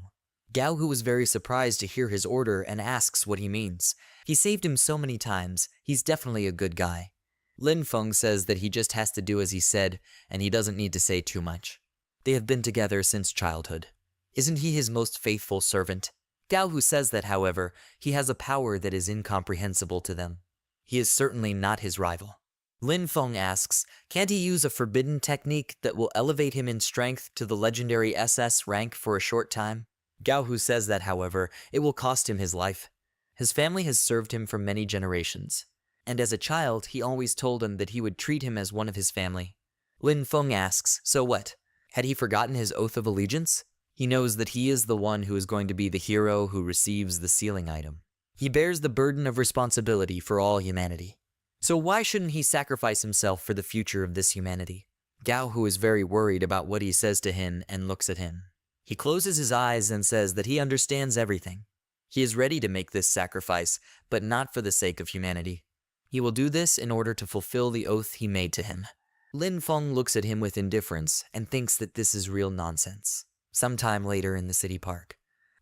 Gao, who is very surprised to hear his order, and asks what he means. He saved him so many times, he's definitely a good guy. Lin Feng says that he just has to do as he said, and he doesn't need to say too much. They have been together since childhood. Isn't he his most faithful servant? Gao, who says that, however, he has a power that is incomprehensible to them. He is certainly not his rival. Lin Feng asks, can't he use a forbidden technique that will elevate him in strength to the legendary SS rank for a short time? Gao, who says that, however, it will cost him his life. His family has served him for many generations, and as a child, he always told him that he would treat him as one of his family. Lin Feng asks, so what? Had he forgotten his oath of allegiance? He knows that he is the one who is going to be the hero who receives the sealing item. He bears the burden of responsibility for all humanity. So why shouldn't he sacrifice himself for the future of this humanity? Gao, who is very worried about what he says to him, and looks at him. He closes his eyes and says that he understands everything. He is ready to make this sacrifice, but not for the sake of humanity. He will do this in order to fulfill the oath he made to him. Lin Feng looks at him with indifference and thinks that this is real nonsense. Sometime later in the city park,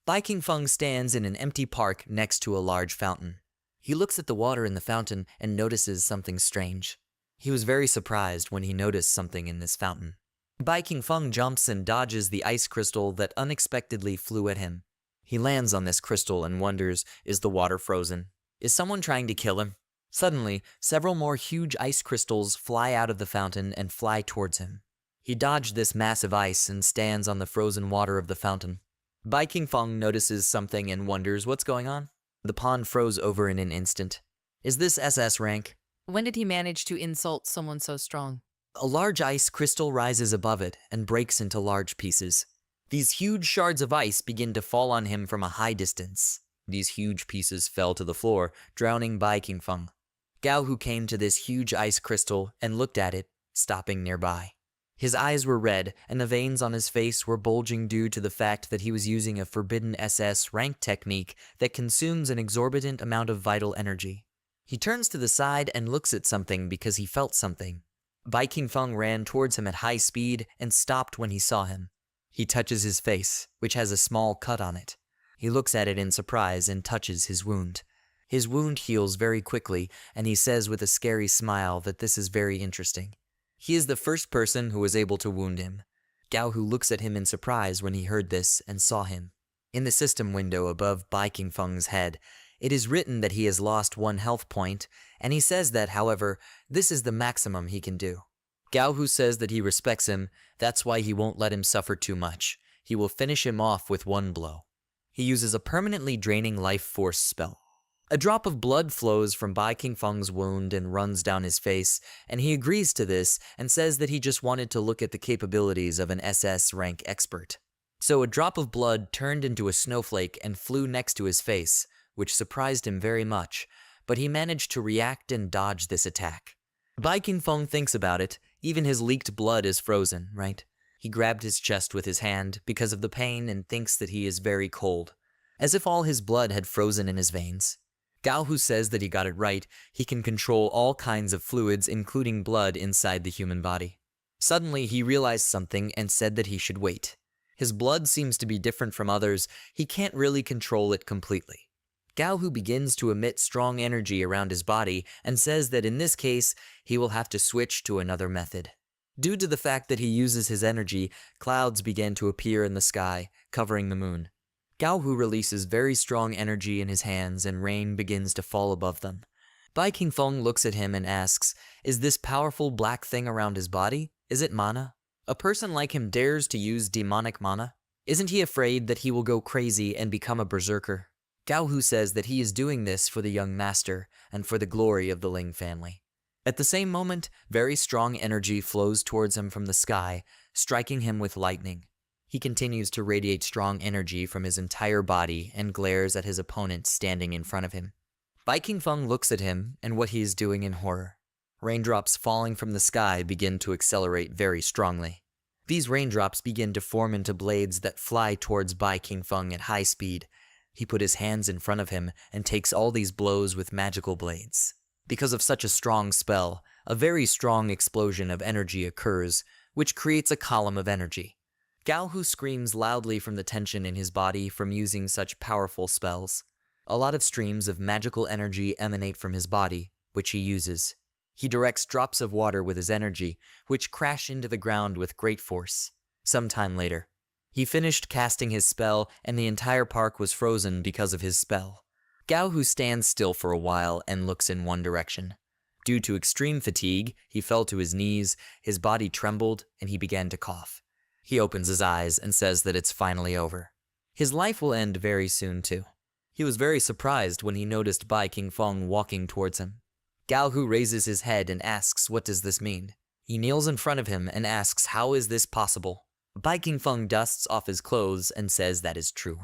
Bai Qingfeng stands in an empty park next to a large fountain. He looks at the water in the fountain and notices something strange. He was very surprised when he noticed something in this fountain. Bai Qingfeng jumps and dodges the ice crystal that unexpectedly flew at him. He lands on this crystal and wonders, is the water frozen? Is someone trying to kill him? Suddenly, several more huge ice crystals fly out of the fountain and fly towards him. He dodged this massive ice and stands on the frozen water of the fountain. Bai Qingfeng notices something and wonders what's going on. The pond froze over in an instant. Is this SS rank? When did he manage to insult someone so strong? A large ice crystal rises above it and breaks into large pieces. These huge shards of ice begin to fall on him from a high distance. These huge pieces fell to the floor, drowning Bai Qingfeng. Gao, who came to this huge ice crystal and looked at it, stopping nearby. His eyes were red, and the veins on his face were bulging due to the fact that he was using a forbidden SS rank technique that consumes an exorbitant amount of vital energy. He turns to the side and looks at something because he felt something. Bai Qingfeng ran towards him at high speed and stopped when he saw him. He touches his face, which has a small cut on it. He looks at it in surprise and touches his wound. His wound heals very quickly, and he says with a scary smile that this is very interesting. He is the first person who was able to wound him. Gao, who looks at him in surprise when he heard this and saw him. In the system window above Bai Qingfeng's head, it is written that he has lost 1 health point, and he says that, however, this is the maximum he can do. Gao Hu says that he respects him, that's why he won't let him suffer too much. He will finish him off with one blow. He uses a permanently draining life force spell. A drop of blood flows from Bai Qingfeng's wound and runs down his face, and he agrees to this and says that he just wanted to look at the capabilities of an SS rank expert. So a drop of blood turned into a snowflake and flew next to his face, which surprised him very much, but he managed to react and dodge this attack. Bai Qingfeng thinks about it, even his leaked blood is frozen, right? He grabbed his chest with his hand because of the pain and thinks that he is very cold, as if all his blood had frozen in his veins. Gao Hu says that he got it right, he can control all kinds of fluids including blood inside the human body. Suddenly he realized something and said that he should wait. His blood seems to be different from others, he can't really control it completely. Gao Hu begins to emit strong energy around his body and says that in this case, he will have to switch to another method. Due to the fact that he uses his energy, clouds begin to appear in the sky, covering the moon. Gao Hu releases very strong energy in his hands and rain begins to fall above them. Bai Qingfeng looks at him and asks, is this powerful black thing around his body? Is it mana? A person like him dares to use demonic mana? Isn't he afraid that he will go crazy and become a berserker? Gao Hu says that he is doing this for the young master and for the glory of the Ling family. At the same moment, very strong energy flows towards him from the sky, striking him with lightning. He continues to radiate strong energy from his entire body and glares at his opponent standing in front of him. Bai Qingfeng looks at him and what he is doing in horror. Raindrops falling from the sky begin to accelerate very strongly. These raindrops begin to form into blades that fly towards Bai Qingfeng at high speed. He put his hands in front of him and takes all these blows with magical blades. Because of such a strong spell, a very strong explosion of energy occurs, which creates a column of energy. Gao Hu screams loudly from the tension in his body from using such powerful spells. A lot of streams of magical energy emanate from his body, which he uses. He directs drops of water with his energy, which crash into the ground with great force. Sometime later, he finished casting his spell and the entire park was frozen because of his spell. Gao Hu stands still for a while and looks in one direction. Due to extreme fatigue, he fell to his knees, his body trembled, and he began to cough. He opens his eyes and says that it's finally over. His life will end very soon too. He was very surprised when he noticed Bai Qingfeng walking towards him. Gao Hu raises his head and asks what does this mean. He kneels in front of him and asks how is this possible. Bai Qingfeng dusts off his clothes and says that is true.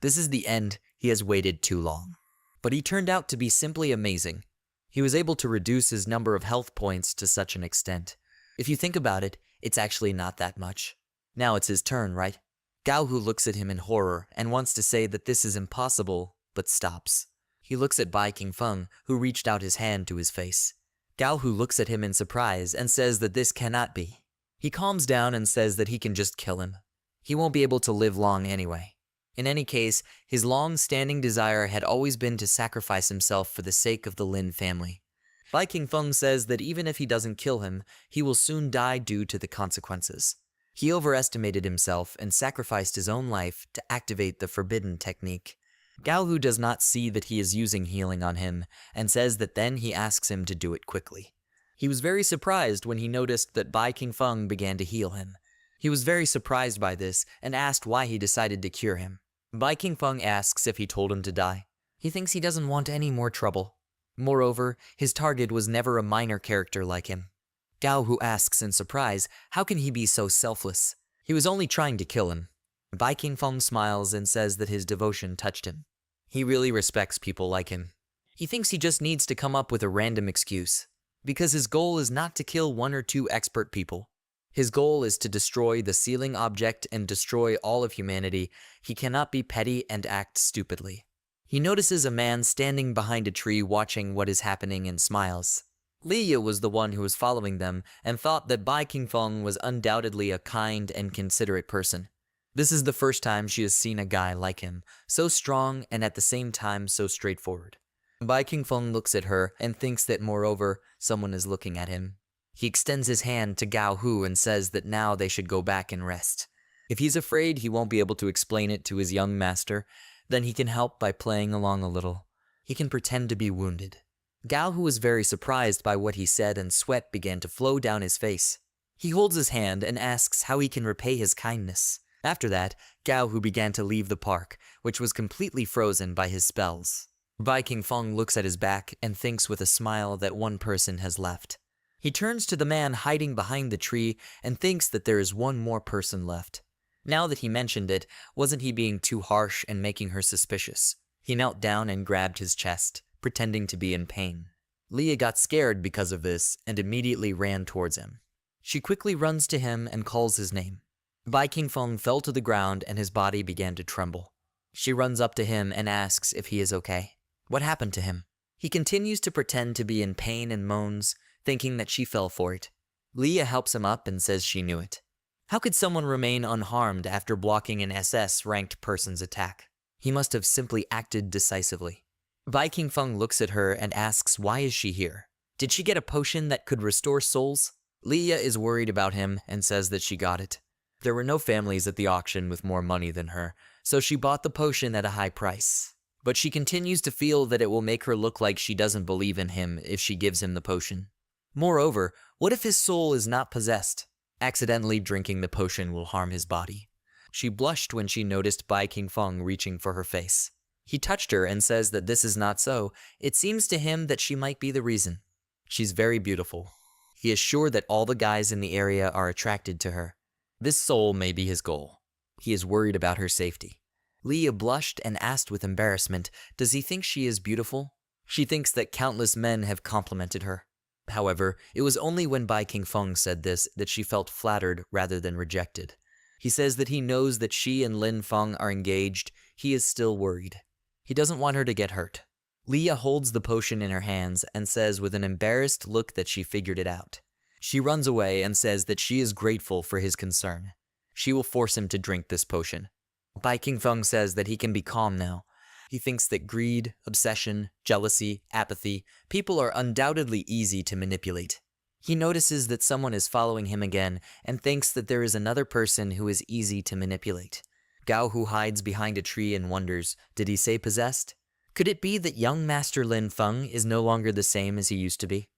This is the end, he has waited too long. But he turned out to be simply amazing. He was able to reduce his number of health points to such an extent. If you think about it, it's actually not that much. Now it's his turn, right? Gao Hu looks at him in horror and wants to say that this is impossible, but stops. He looks at Bai Qingfeng, who reached out his hand to his face. Gao Hu looks at him in surprise and says that this cannot be. He calms down and says that he can just kill him. He won't be able to live long anyway. In any case, his long-standing desire had always been to sacrifice himself for the sake of the Lin family. Bai Qingfeng says that even if he doesn't kill him, he will soon die due to the consequences. He overestimated himself and sacrificed his own life to activate the forbidden technique. Gao Hu does not see that he is using healing on him, and says that then he asks him to do it quickly. He was very surprised when he noticed that Bai Qingfeng began to heal him. He was very surprised by this and asked why he decided to cure him. Bai Qingfeng asks if he told him to die. He thinks he doesn't want any more trouble. Moreover, his target was never a minor character like him. Gao Hu asks in surprise, how can he be so selfless? He was only trying to kill him. Bai Qingfeng smiles and says that his devotion touched him. He really respects people like him. He thinks he just needs to come up with a random excuse, because his goal is not to kill one or two expert people. His goal is to destroy the sealing object and destroy all of humanity. He cannot be petty and act stupidly. He notices a man standing behind a tree watching what is happening and smiles. Liya was the one who was following them and thought that Bai Qingfeng was undoubtedly a kind and considerate person. This is the first time she has seen a guy like him, so strong and at the same time so straightforward. Bai Qingfeng looks at her and thinks that moreover, someone is looking at him. He extends his hand to Gao Hu and says that now they should go back and rest. If he's afraid he won't be able to explain it to his young master, then he can help by playing along a little. He can pretend to be wounded. Gao Hu was very surprised by what he said and sweat began to flow down his face. He holds his hand and asks how he can repay his kindness. After that, Gao Hu began to leave the park, which was completely frozen by his spells. Bai King Feng looks at his back and thinks with a smile that one person has left. He turns to the man hiding behind the tree and thinks that there is one more person left. Now that he mentioned it, wasn't he being too harsh and making her suspicious? He knelt down and grabbed his chest, pretending to be in pain. Leah got scared because of this and immediately ran towards him. She quickly runs to him and calls his name. Bai King Feng fell to the ground and his body began to tremble. She runs up to him and asks if he is okay. What happened to him? He continues to pretend to be in pain and moans, thinking that she fell for it. Leah helps him up and says she knew it. How could someone remain unharmed after blocking an SS-ranked person's attack? He must have simply acted decisively. Bai King Feng looks at her and asks why is she here? Did she get a potion that could restore souls? Leah is worried about him and says that she got it. There were no families at the auction with more money than her, so she bought the potion at a high price. But she continues to feel that it will make her look like she doesn't believe in him if she gives him the potion. Moreover, what if his soul is not possessed? Accidentally drinking the potion will harm his body. She blushed when she noticed Bai King Feng reaching for her face. He touched her and says that this is not so. It seems to him that she might be the reason. She's very beautiful. He is sure that all the guys in the area are attracted to her. This soul may be his goal. He is worried about her safety. Leah blushed and asked with embarrassment, does he think she is beautiful? She thinks that countless men have complimented her. However, it was only when Bai King Feng said this that she felt flattered rather than rejected. He says that he knows that she and Lin Feng are engaged. He is still worried. He doesn't want her to get hurt. Leah holds the potion in her hands and says with an embarrassed look that she figured it out. She runs away and says that she is grateful for his concern. She will force him to drink this potion. Bai King Feng says that he can be calm now. He thinks that greed, obsession, jealousy, apathy, people are undoubtedly easy to manipulate. He notices that someone is following him again and thinks that there is another person who is easy to manipulate. Gao Hu hides behind a tree and wonders, did he say possessed? Could it be that young Master Lin Feng is no longer the same as he used to be?